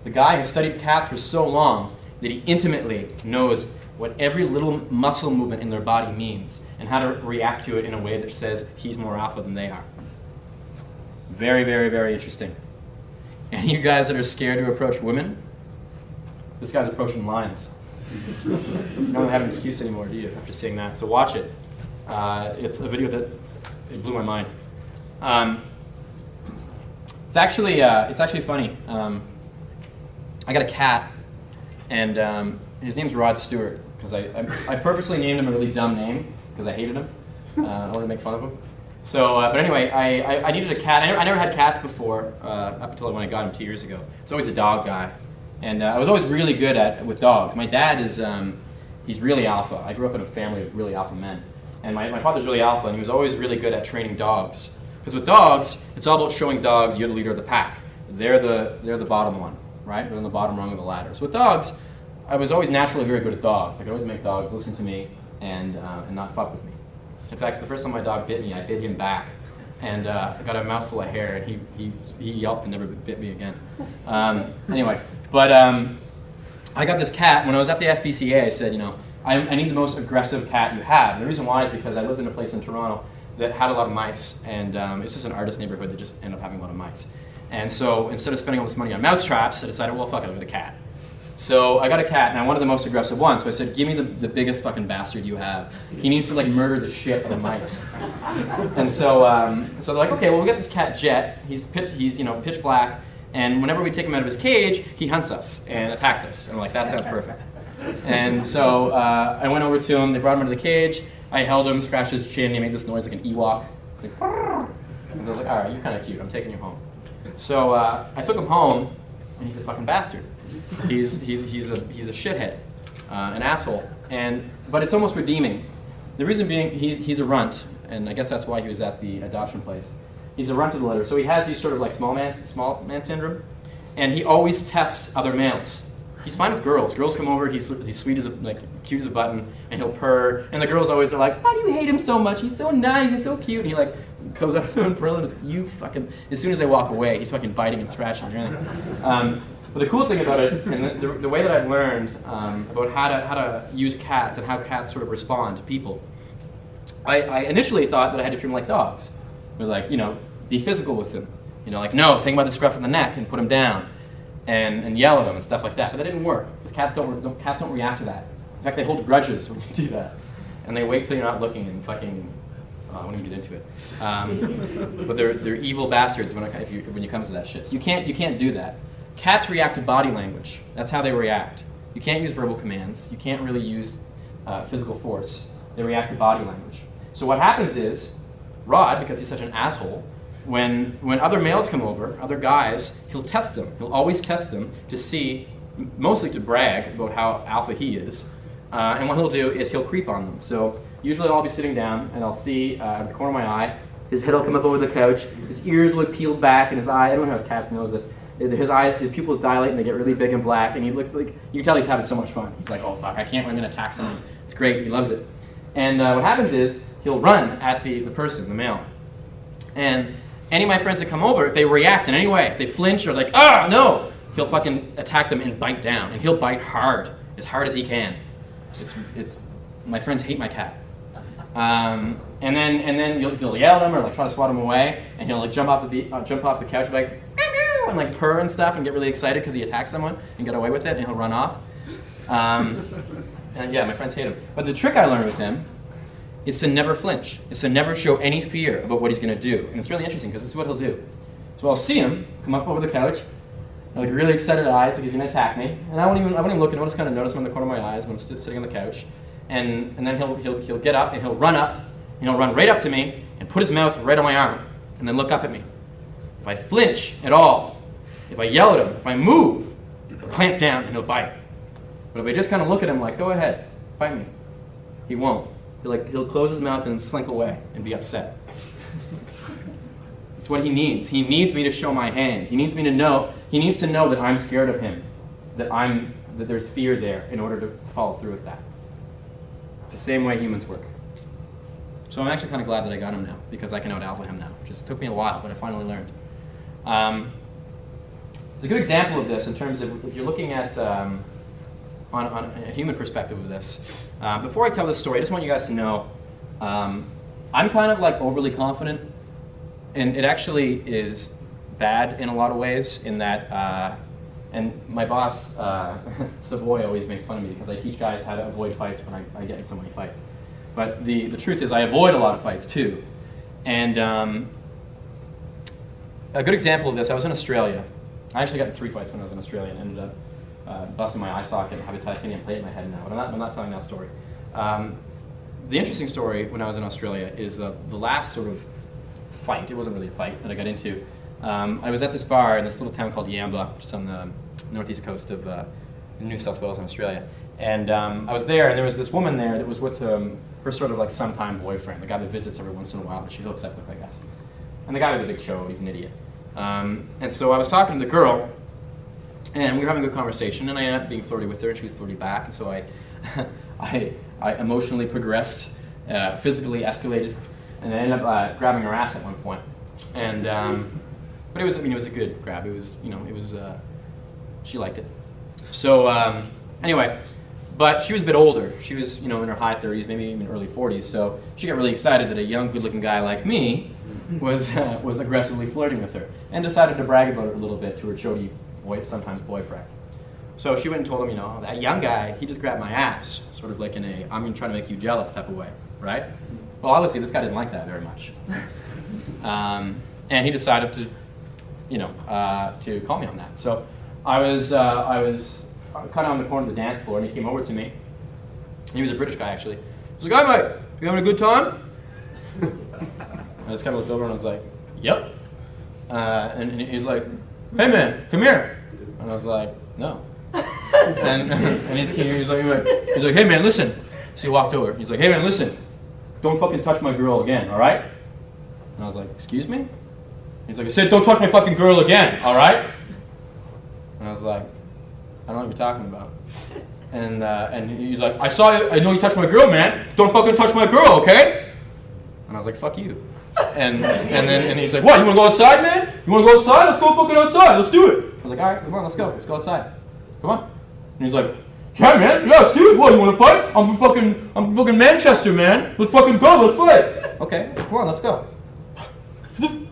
The guy has studied cats for so long that he intimately knows what every little muscle movement in their body means and how to react to it in a way that says he's more alpha than they are. Very, very, very interesting. And you guys that are scared to approach women, this guy's approaching lions. You don't have an excuse anymore, do you, after seeing that? So watch it. It's a video that it blew my mind. It's actually funny. I got a cat, and his name's Rod Stewart, because I purposely named him a really dumb name because I hated him. I wanted to make fun of him. So, but anyway, I needed a cat. I never had cats before, up until when I got him 2 years ago. I was always a dog guy, and I was always really good with dogs. My dad is he's really alpha. I grew up in a family of really alpha men, and my father's really alpha, and he was always really good at training dogs. Because with dogs, it's all about showing dogs you're the leader of the pack. They're the bottom one, right? They're on the bottom rung of the ladder. So with dogs, I was always naturally very good at dogs. I could always make dogs listen to me and not fuck with me. In fact, the first time my dog bit me, I bit him back, and I got a mouthful of hair, and he yelped and never bit me again. Anyway, but I got this cat. When I was at the SPCA, I said, I need the most aggressive cat you have. And the reason why is because I lived in a place in Toronto that had a lot of mice, and it's just an artist neighborhood that just ended up having a lot of mice. And so instead of spending all this money on mouse traps, I decided, well, fuck it, I'll get a cat. So I got a cat, and I wanted the most aggressive one. So I said, give me the biggest fucking bastard you have. He needs to murder the shit out of mice. And so they're like, okay, well, we got this cat Jet. He's pitch black, and whenever we take him out of his cage, he hunts us and attacks us. And I'm like, that sounds perfect. And so I went over to him. They brought him into the cage. I held him, scratched his chin. He made this noise like an Ewok. And so I was like, all right, you're kind of cute. I'm taking you home. So I took him home, and he's a fucking bastard. He's a shithead, an asshole, but it's almost redeeming. The reason being, he's a runt, and I guess that's why he was at the adoption place. He's a runt of the litter, so he has these sort of like small man syndrome, and he always tests other males. He's fine with girls. Girls come over, he's sweet as a, like cute as a button, and he'll purr. And the girls always are like, "Why do you hate him so much? He's so nice, he's so cute." And he like goes up to them and purrs, and you fucking. As soon as they walk away, he's fucking biting and scratching and everything. But the cool thing about it, and the way that I've learned about how to use cats and how cats sort of respond to people, I initially thought that I had to treat them like dogs. We're like, be physical with them. Like, no, take him by the scruff of the neck and put him down. And yell at them and stuff like that. But that didn't work, because cats don't react to that. In fact, they hold grudges when you do that. And they wait till you're not looking and fucking, I won't even get into it. But they're evil bastards when it comes to that shit. So you can't do that. Cats react to body language. That's how they react. You can't use verbal commands. You can't really use physical force. They react to body language. So what happens is, Rod, because he's such an asshole, when other males come over, other guys, he'll test them. He'll always test them to see, mostly to brag about how alpha he is. And what he'll do is he'll creep on them. So usually I'll be sitting down and I'll see at the corner of my eye, his head will come up over the couch, his ears will be peeled back, and his eye, everyone who has cats knows this, his eyes, his pupils dilate and they get really big and black, and he looks like, you can tell he's having so much fun. He's like, oh fuck, I can't, I'm gonna attack someone. It's great, he loves it. And what happens is, he'll run at the person, the male. And any of my friends that come over, if they react in any way, if they flinch or like, ah, no, he'll fucking attack them and bite down. And he'll bite hard as he can. My friends hate my cat. And then he'll yell at them or like try to swat him away, and he'll like jump off the couch and be like, meow, and like purr and stuff and get really excited because he attacked someone and get away with it, and he'll run off. And yeah, my friends hate him. But the trick I learned with him is to never flinch. It's to never show any fear about what he's going to do. And it's really interesting because this is what he'll do. So I'll see him come up over the couch, like really excited eyes, like he's going to attack me. And I won't even look at him. I'll just kind of notice him in the corner of my eyes when I'm sitting on the couch. And then he'll get up and he'll run up and he'll run right up to me and put his mouth right on my arm and then look up at me. If I flinch at all, if I yell at him, if I move, he'll clamp down and he'll bite. But if I just kind of look at him like, go ahead, bite me, he won't. He'll close his mouth and slink away and be upset. It's what he needs. He needs me to show my hand. He needs to know that I'm scared of him, that there's fear there in order to follow through with that. It's the same way humans work. So I'm actually kind of glad that I got him now, because I can out-alpha him now, which just took me a while, but I finally learned. It's a good example of this in terms of if you're looking at on a human perspective of this. Before I tell this story, I just want you guys to know I'm kind of like overly confident, and it actually is bad in a lot of ways in that, and my boss, Savoy, always makes fun of me because I teach guys how to avoid fights when I get in so many fights. But the truth is I avoid a lot of fights too. And a good example of this, I was in Australia. I actually got in 3 fights when I was in Australia and ended up busting my eye socket and have a titanium plate in my head now, but I'm not telling that story. The interesting story when I was in Australia is the last sort of fight, it wasn't really a fight, that I got into. I was at this bar in this little town called Yambla, which is on the northeast coast of New South Wales in Australia. And I was there, and there was this woman there that was with her sort of like sometime boyfriend, the guy that visits every once in a while that she hooks up with, I guess. And the guy was a big show, he's an idiot. And so I was talking to the girl, and we were having a good conversation, and I ended up being flirty with her, and she was flirty back, and so I emotionally progressed, physically escalated, and I ended up grabbing her ass at one point. And but it was a good grab. It was, she liked it. So anyway, but she was a bit older. She was, in her high 30s, maybe even early 40s. So she got really excited that a young, good-looking guy like me was aggressively flirting with her, and decided to brag about it a little bit to her chody sometimes boyfriend. So she went and told him, that young guy, he just grabbed my ass, sort of like in a I'm trying to make you jealous type of way, right? Well, obviously this guy didn't like that very much, and he decided to, to call me on that. So I was kind of on the corner of the dance floor, and he came over to me. He was a British guy, actually. He was like, "Hi, mate, you having a good time?" I just kind of looked over and I was like, "Yep." And he's like, "Hey, man, come here." And I was like, "No." and he's like, "Hey, man, listen." So he walked over. He's like, "Hey, man, listen. Don't fucking touch my girl again, all right?" And I was like, "Excuse me?" He's like, I said, don't touch my fucking girl again, all right? And I was like, I don't know what you're talking about. And he's like, I saw you, I know you touched my girl, man. Don't fucking touch my girl, okay? And I was like, fuck you. And he's like, what, you want to go outside, man? You want to go outside? Let's go fucking outside. Let's do it. I was like, all right, come on, let's go. Let's go outside. Come on. And he's like, yeah, man. Yeah, let's do it. What, you want to fight? I'm fucking Manchester, man. Let's fucking go. Let's fight. Okay, come on, let's go.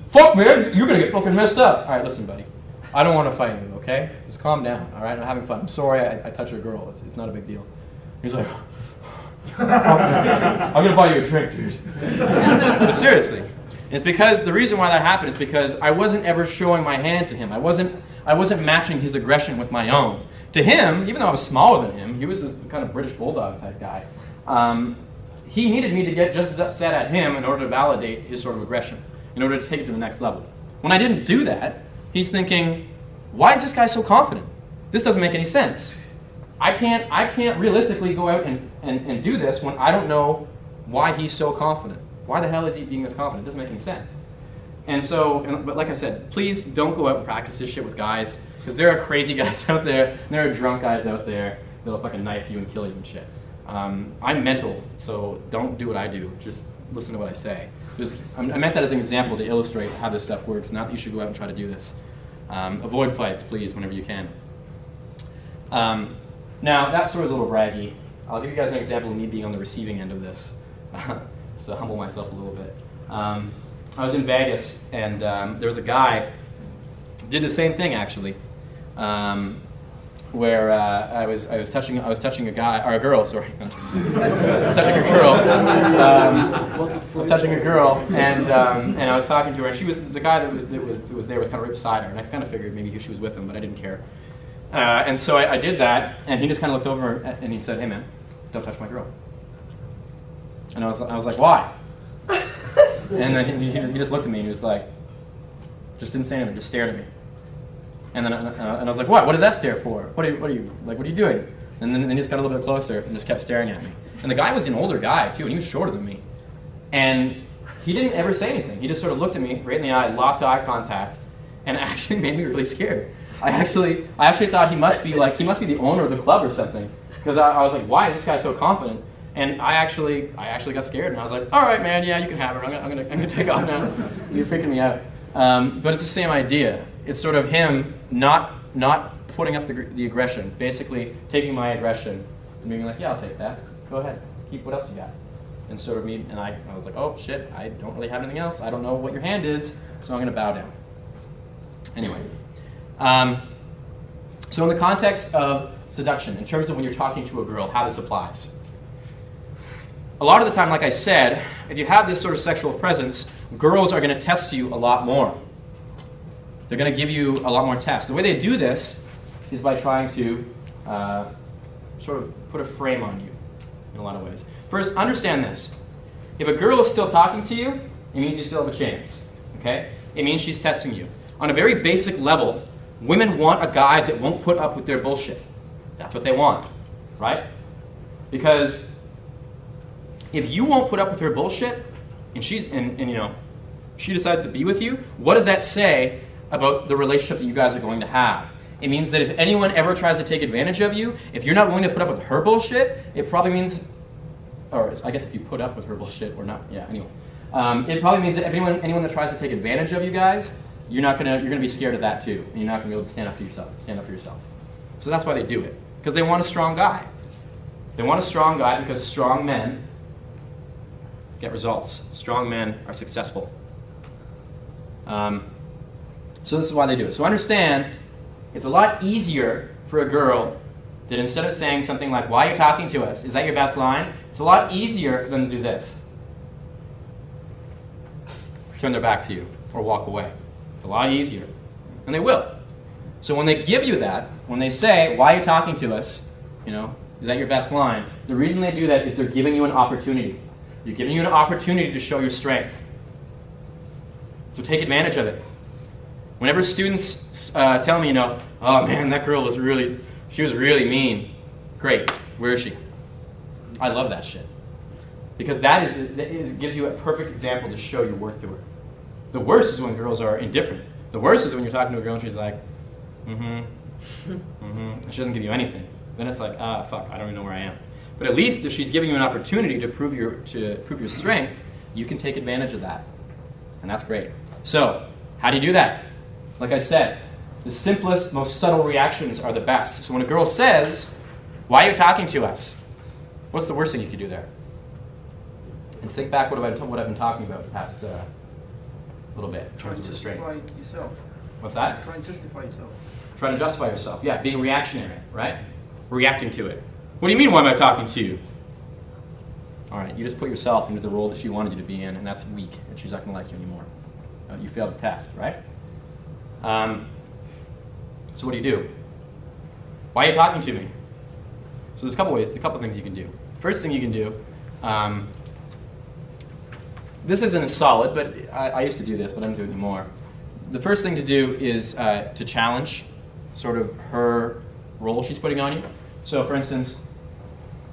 Fuck, man. You're going to get fucking messed up. All right, listen, buddy. I don't want to fight you, okay? Just calm down, all right? I'm having fun. I'm sorry I touched your girl. It's not a big deal. He's like, I'm going to buy you a drink, dude. But seriously. It's because the reason why that happened is because I wasn't ever showing my hand to him. I wasn't matching his aggression with my own. To him, even though I was smaller than him, he was this kind of British bulldog type guy. He needed me to get just as upset at him in order to validate his sort of aggression, in order to take it to the next level. When I didn't do that, he's thinking, why is this guy so confident? This doesn't make any sense. I can't realistically go out and do this when I don't know why he's so confident. Why the hell is he being this confident? It doesn't make any sense. And so, but like I said, please don't go out and practice this shit with guys, because there are crazy guys out there, and there are drunk guys out there that'll fucking knife you and kill you and shit. I'm mental, so don't do what I do. Just listen to what I say. I meant that as an example to illustrate how this stuff works, not that you should go out and try to do this. Avoid fights, please, whenever you can. Now, that sort of is a little braggy. I'll give you guys an example of me being on the receiving end of this, just to humble myself a little bit. I was in Vegas, and there was a guy who did the same thing, actually, where I was touching a guy, or a girl, sorry. I was touching a girl. I was touching a girl, and I was talking to her, and she was the guy that was there was kind of right beside her, and I kind of figured maybe she was with him, but I didn't care. And so I did that, and he just kind of looked over and he said, "Hey man, don't touch my girl." And I was like, "Why?" And then he just looked at me and he was like, just didn't say anything, just stared at me. And then I was like, "What? What does that stare for? What are you doing?" And then he just got a little bit closer and just kept staring at me. And the guy was an older guy too, and he was shorter than me. And he didn't ever say anything. He just sort of looked at me right in the eye, locked eye contact, and it actually made me really scared. I actually thought he must be the owner of the club or something, because I was like, why is this guy so confident? And I actually got scared, and I was like, all right, man, yeah, you can have her. I'm gonna take off now. You're freaking me out. But it's the same idea. It's sort of him not putting up the aggression, basically taking my aggression and being like, yeah, I'll take that. Go ahead. Keep what else you got. And sort of me, and I was like, oh shit, I don't really have anything else. I don't know what your hand is, so I'm gonna bow down. Anyway. So in the context of seduction, in terms of when you're talking to a girl, how this applies. A lot of the time, like I said, if you have this sort of sexual presence, girls are going to test you a lot more. They're going to give you a lot more tests. The way they do this is by trying to sort of put a frame on you in a lot of ways. First, understand this. If a girl is still talking to you, it means you still have a chance. Okay? It means she's testing you. On a very basic level, women want a guy that won't put up with their bullshit. That's what they want, right? Because if you won't put up with her bullshit, and she decides to be with you, what does that say about the relationship that you guys are going to have? It means that if anyone ever tries to take advantage of you, if you're not willing to put up with her bullshit, it probably means, or I guess if you put up with her bullshit or not, yeah, anyway. It probably means that if anyone that tries to take advantage of you guys, you're gonna be scared of that too, and you're not gonna be able to stand up for yourself. So that's why they do it, because they want a strong guy. They want a strong guy because strong men get results. Strong men are successful. So this is why they do it. So understand, it's a lot easier for a girl that instead of saying something like, "Why are you talking to us? Is that your best line?" It's a lot easier for them to do this. Turn their back to you or walk away. It's a lot easier. And they will. So when they give you that, when they say, "Why are you talking to us? Is that your best line?" The reason they do that is they're giving you an opportunity. You're giving you an opportunity to show your strength. So take advantage of it. Whenever students tell me, "Oh man, that girl was really mean." Great. Where is she? I love that shit. Because that gives you a perfect example to show your worth to her. The worst is when girls are indifferent. The worst is when you're talking to a girl and she's like, and she doesn't give you anything. Then it's like, ah, fuck, I don't even know where I am. But at least if she's giving you an opportunity to prove your strength, you can take advantage of that. And that's great. So, how do you do that? Like I said, the simplest, most subtle reactions are the best. So when a girl says, why are you talking to us? What's the worst thing you could do there? And think back what I've been talking about the past little bit in terms of restraint. Try and justify yourself. What's that? Try and justify yourself. Trying to justify yourself. Yeah, being reactionary, right? Reacting to it. What do you mean, why am I talking to you? All right, you just put yourself into the role that she wanted you to be in, and that's weak, and she's not going to like you anymore. You failed the test, right? So what do you do? Why are you talking to me? So there's a couple things you can do. First thing you can do, this isn't as solid, but I used to do this, but I don't do it anymore. The first thing to do is to challenge sort of her role she's putting on you. So for instance,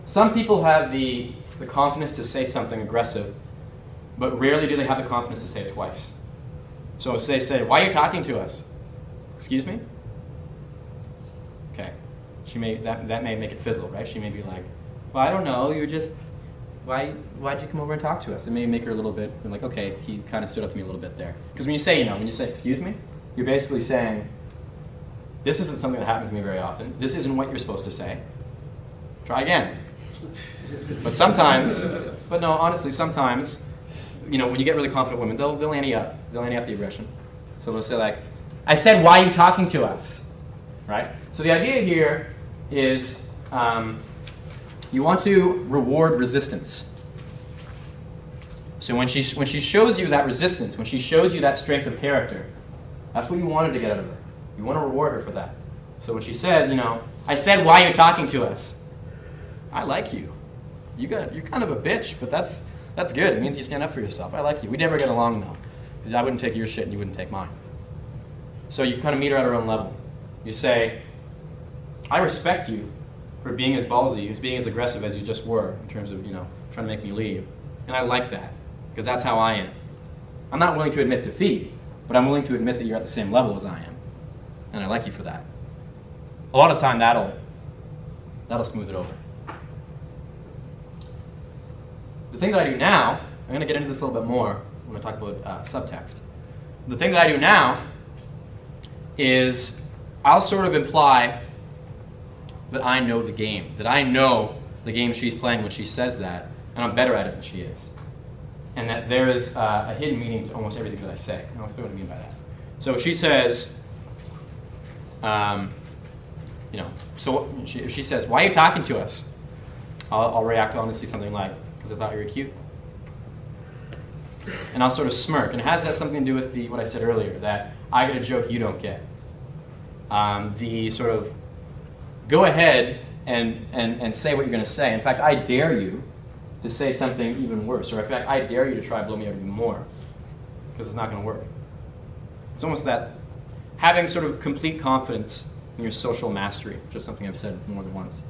some people have the confidence to say something aggressive, but rarely do they have the confidence to say it twice. So say, why are you talking to us? Excuse me? Okay. That may make it fizzle, right? She may be like, well, I don't know, why'd you come over and talk to us? It may make her a little bit like, okay, he kind of stood up to me a little bit there. Because when you say, excuse me, you're basically saying, this isn't something that happens to me very often. This isn't what you're supposed to say. Try again. But sometimes, honestly, sometimes, when you get really confident women, they'll ante up. They'll ante up the aggression. So they'll say like, I said, why are you talking to us? Right? So the idea here is you want to reward resistance. So when she shows you that resistance, when she shows you that strength of character, that's what you wanted to get out of her. You want to reward her for that. So when she says, I said, why are you talking to us? I like you. You're kind of a bitch, but that's good. It means you stand up for yourself. I like you. We never get along though, because I wouldn't take your shit and you wouldn't take mine. So you kind of meet her at her own level. You say, I respect you for being as ballsy, as being as aggressive as you just were in terms of, trying to make me leave. And I like that, because that's how I am. I'm not willing to admit defeat, but I'm willing to admit that you're at the same level as I am. And I like you for that. A lot of the time, that'll smooth it over. The thing that I do now, I'm going to get into this a little bit more when I talk about subtext. The thing that I do now is I'll sort of imply that I know the game, that I know the game she's playing when she says that, and I'm better at it than she is. And that there is a hidden meaning to almost everything that I say. And I'll explain what I mean by that. So she says, so if she says, why are you talking to us? I'll react honestly something like, because I thought you were cute. And I'll sort of smirk. And it has that something to do with what I said earlier, that I get a joke you don't get. The sort of go ahead and say what you're going to say. In fact, I dare you to say something even worse. Or in fact, I dare you to try to blow me out even more. Because it's not going to work. It's almost that having sort of complete confidence in your social mastery, which is something I've said more than once.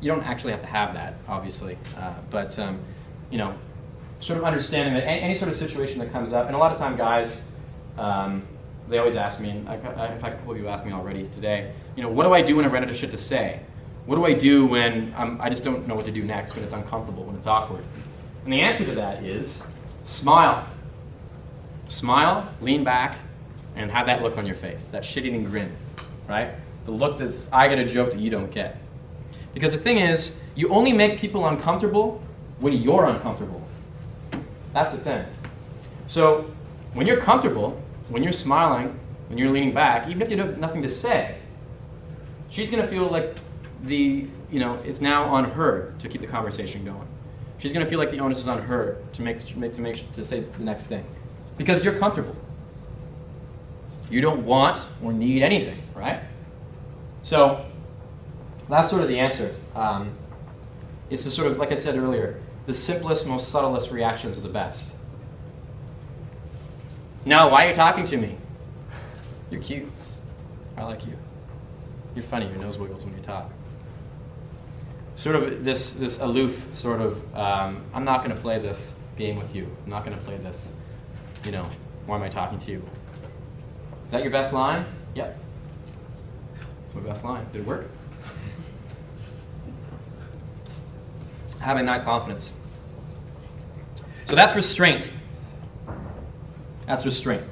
You don't actually have to have that, obviously. But sort of understanding that any sort of situation that comes up, and a lot of time guys, they always ask me, and in fact a couple of you asked me already today, what do I do when I run out of shit to say? What do I do when I just don't know what to do next, when it's uncomfortable, when it's awkward? And the answer to that is smile. Smile, lean back, and have that look on your face, that shit-eating grin, right? The look that's, I get a joke that you don't get. Because the thing is, you only make people uncomfortable when you're uncomfortable. That's the thing. So when you're comfortable, when you're smiling, when you're leaning back, even if you have nothing to say, she's going to feel like it's now on her to keep the conversation going. She's going to feel like the onus is on her to say the next thing, because you're comfortable. You don't want or need anything, right? So that's sort of the answer. It's the sort of, like I said earlier, the simplest, most subtlest reactions are the best. No, why are you talking to me? You're cute. I like you. You're funny. Your nose wiggles when you talk. Sort of this aloof sort of, I'm not going to play this game with you. I'm not going to play this you know, why am I talking to you? Is that your best line? Yep. That's my best line. Did it work? Having that confidence. So that's restraint. That's restraint.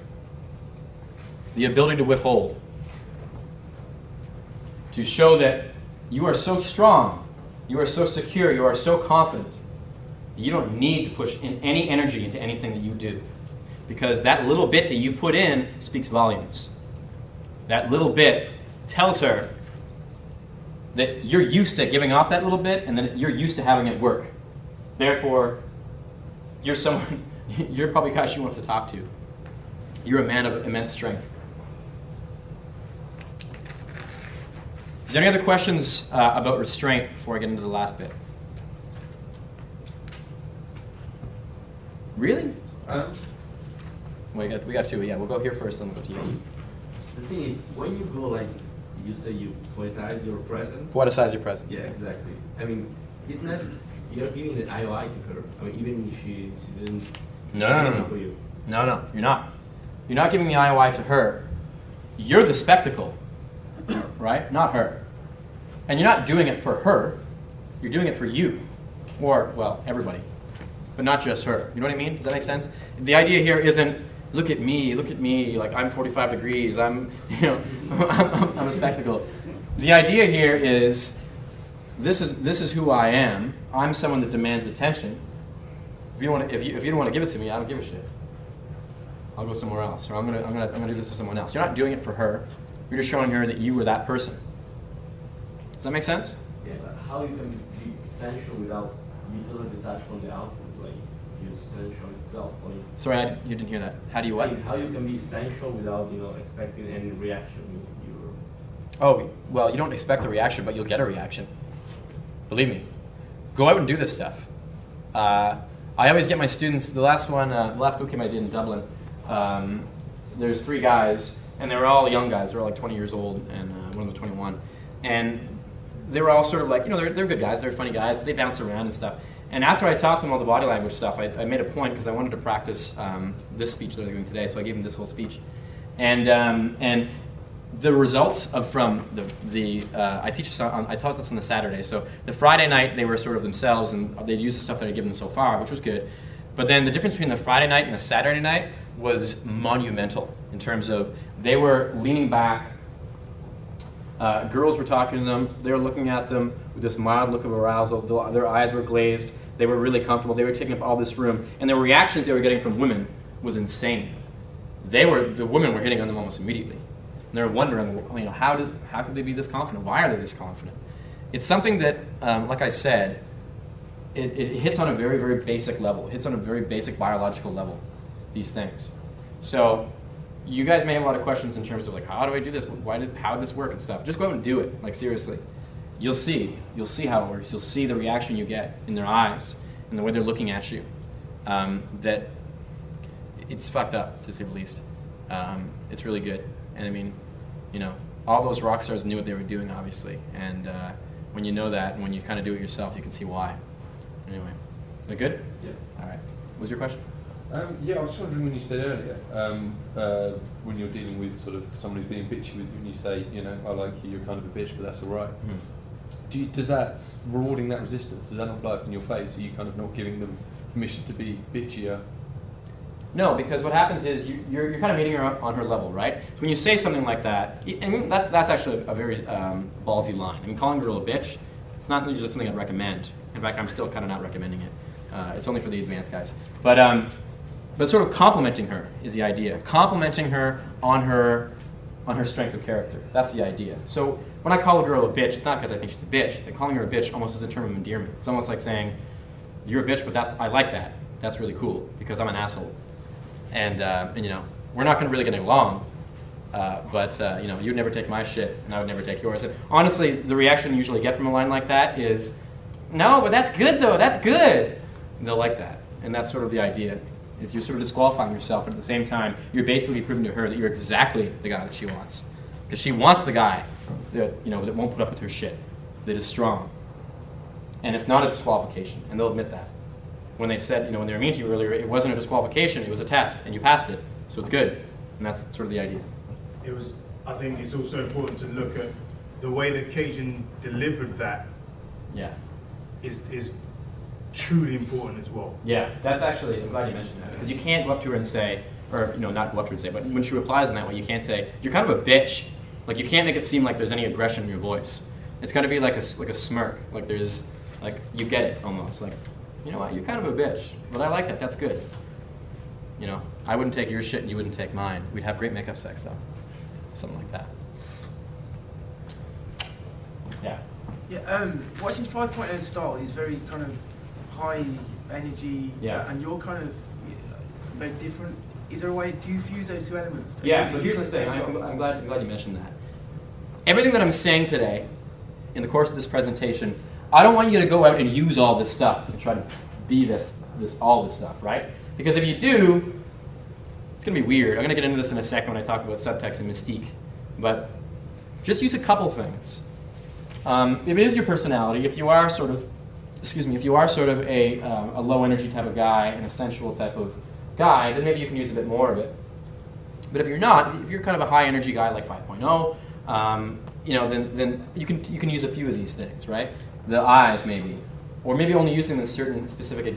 The ability to withhold. To show that you are so strong, you are so secure, you are so confident, that you don't need to push in any energy into anything that you do. Because that little bit that you put in speaks volumes. That little bit tells her that you're used to giving off that little bit, and then you're used to having it work. Therefore, you're someone, you're probably a guy she wants to talk to. You're a man of immense strength. Is there any other questions about restraint before I get into the last bit? Really? We got two. Yeah, we'll go here first, then we'll go to you. The thing is, when you go like, you say you poetize your presence. Poeticize your presence. Yeah, exactly. I mean, it's not, you're giving the IOI to her. I mean, even if she didn't. No. For you. No, you're not. You're not giving the IOI to her. You're the spectacle, right? Not her. And you're not doing it for her. You're doing it for you, or well, everybody, but not just her. You know what I mean? Does that make sense? The idea here isn't look at me, like I'm 45 degrees. I'm, you know, I'm a spectacle. The idea here is this is who I am. I'm someone that demands attention. If you don't want to give it to me, I don't give a shit. I'll go somewhere else, or I'm gonna do this to someone else. You're not doing it for her. You're just showing her that you were that person. Does that make sense? Yeah, but how you can be essential without you totally detached from the output, like you're essential itself. Like, sorry, you didn't hear that. How do you what? How you can be essential without expecting any reaction. Oh, well, you don't expect a reaction, but you'll get a reaction. Believe me. Go out and do this stuff. I always get my students. The last boot camp I did in Dublin. There's 3 guys, and they were all young guys. They were all like 20 years old, and one was 21, and they were all sort of like, you know, they're good guys, they're funny guys, but they bounce around and stuff. And after I taught them all the body language stuff, I made a point because I wanted to practice this speech that they're doing today, so I gave them this whole speech. And the results from I taught this on the Saturday, so the Friday night they were sort of themselves and they'd use the stuff that I'd given them so far, which was good. But then the difference between the Friday night and the Saturday night was monumental in terms of they were leaning back. Girls were talking to them. They were looking at them with this mild look of arousal. Their eyes were glazed. They were really comfortable. They were taking up all this room. And the reaction that they were getting from women was insane. The women were hitting on them almost immediately. And they were wondering, you know, how could they be this confident? Why are they this confident? It's something that, like I said, it hits on a very, very basic level. It hits on a very basic biological level, these things. So you guys may have a lot of questions in terms of like, how do I do this? How did this work and stuff? Just go out and do it, like seriously. You'll see how it works. You'll see the reaction you get in their eyes and the way they're looking at you. That it's fucked up, to say the least. It's really good. And I mean, you know, all those rock stars knew what they were doing, obviously. And when you know that, and when you kind of do it yourself, you can see why. Anyway, is that good? Yeah. All right. What was your question? Yeah, I was wondering when you said earlier, when you're dealing with sort of someone who's being bitchy with you, and you say, you know, I like you, you're kind of a bitch, but that's all right. Mm-hmm. Does that, rewarding that resistance, does that not blow up in your face? Are you kind of not giving them permission to be bitchier? No, because what happens is you're kind of meeting her on her level, right? So when you say something like that, I mean, that's actually a very ballsy line. I mean, calling a girl a bitch, it's not usually something I'd recommend. In fact, I'm still kind of not recommending it. It's only for the advanced guys. But sort of complimenting her is the idea. Complimenting her on her strength of character. That's the idea. So when I call a girl a bitch, it's not because I think she's a bitch. Like, calling her a bitch almost is a term of endearment. It's almost like saying, you're a bitch, but I like that. That's really cool because I'm an asshole. And you know, we're not going to really get along. But you know, you'd never take my shit, and I would never take yours. And honestly, the reaction you usually get from a line like that is, no, but that's good though. That's good. And they'll like that. And that's sort of the idea. Is you're sort of disqualifying yourself, but at the same time, you're basically proving to her that you're exactly the guy that she wants. Because she wants the guy that, you know, that won't put up with her shit, that is strong. And it's not a disqualification, and they'll admit that. when they said, when they were mean to you earlier, it wasn't a disqualification, it was a test, and you passed it, so it's good. And that's sort of the idea. I think it's also important to look at the way that Cajun delivered that. Yeah. Is truly important as well. Yeah, that's actually, I'm glad you mentioned that, because you can't go up to her and say, or not go up to her and say, but when she replies in that way, you can't say, you're kind of a bitch. Like, you can't make it seem like there's any aggression in your voice. It's got to be like a smirk, like there's, like, you get it almost, like, you know what, you're kind of a bitch, but I like that, that's good. I wouldn't take your shit and you wouldn't take mine. We'd have great makeup sex though. Something like that. Yeah. Yeah, watching 5.0 style, he's very kind of high energy, yeah. And you're kind of very different. Is there a way, do you fuse those two elements? Yeah, so here's the thing, I'm glad you mentioned that. Everything that I'm saying today, in the course of this presentation, I don't want you to go out and use all this stuff and try to be all this stuff, right? Because if you do, it's going to be weird. I'm going to get into this in a second when I talk about subtext and mystique. But just use a couple things. If it is your personality, if you are sort of, a low energy type of guy and a sensual type of guy, then maybe you can use a bit more of it. But if you're not, if you're kind of a high energy guy like 5.0, then you can use a few of these things, right? The eyes maybe, or maybe only use them in certain specific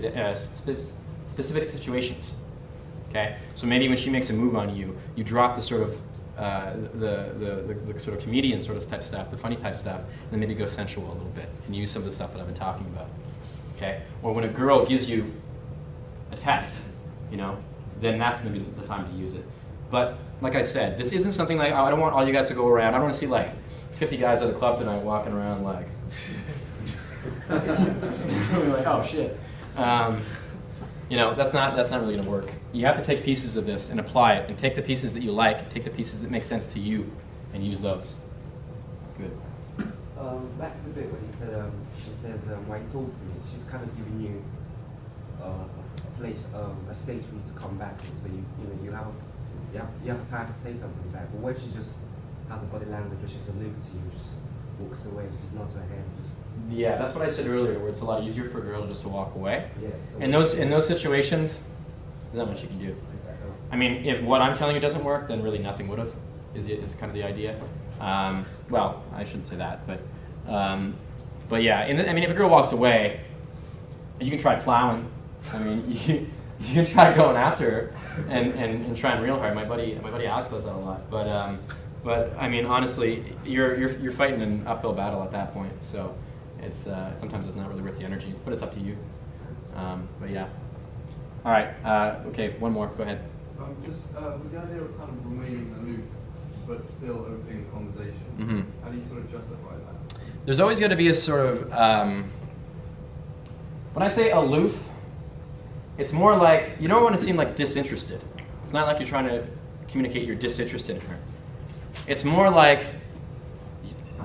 situations. Okay, so maybe when she makes a move on you, you drop the sort of the sort of comedian sort of type stuff, the funny type stuff, and then maybe go sensual a little bit and use some of the stuff that I've been talking about. Okay, or when a girl gives you a test, then that's maybe the time to use it. But like I said, this isn't something like, I don't want all you guys to go around. I don't want to see like 50 guys at a club tonight walking around like, like, oh shit. That's not really going to work. You have to take pieces of this and apply it, and take the pieces that you like, take the pieces that make sense to you, and use those. Good. Back to the bit where he said, she says, why you talk to me, she's kind of giving you a place, a stage for you to come back to. So you have time to say something back. But what if she just has a body language where she's aloof to you, just walks away, just nods her head, just. Yeah, that's what I said earlier, where it's a lot easier for a girl just to walk away. Yeah, so in those situations, there's not much you can do. I mean, if what I'm telling you doesn't work, then really nothing would have. Is kind of the idea. Well, I shouldn't say that, but yeah. If a girl walks away, you can try plowing. I mean, you can try going after her and trying real hard. My buddy Alex does that a lot, but I mean, honestly, you're fighting an uphill battle at that point. So it's sometimes it's not really worth the energy. But it's up to you. But yeah. All right. Okay. One more. Go ahead. Just with the idea of kind of remaining aloof, but still opening the conversation. Mm-hmm. How do you sort of justify that? There's always going to be a sort of when I say aloof, it's more like you don't want to seem like disinterested. It's not like you're trying to communicate you're disinterested in her. It's more like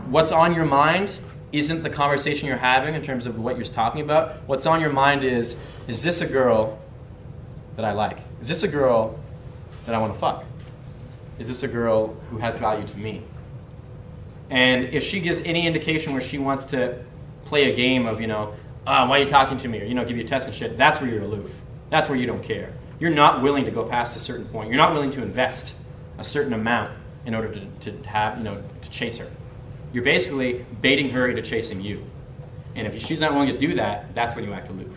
what's on your mind isn't the conversation you're having in terms of what you're talking about. What's on your mind is this a girl that I like? Is this a girl that I want to fuck? Is this a girl who has value to me? And if she gives any indication where she wants to play a game of, why are you talking to me? Or, give you a test and shit, that's where you're aloof. That's where you don't care. You're not willing to go past a certain point. You're not willing to invest a certain amount in order to have, to chase her. You're basically baiting her into chasing you. And if she's not willing to do that, that's when you act aloof.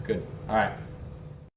Good. All right.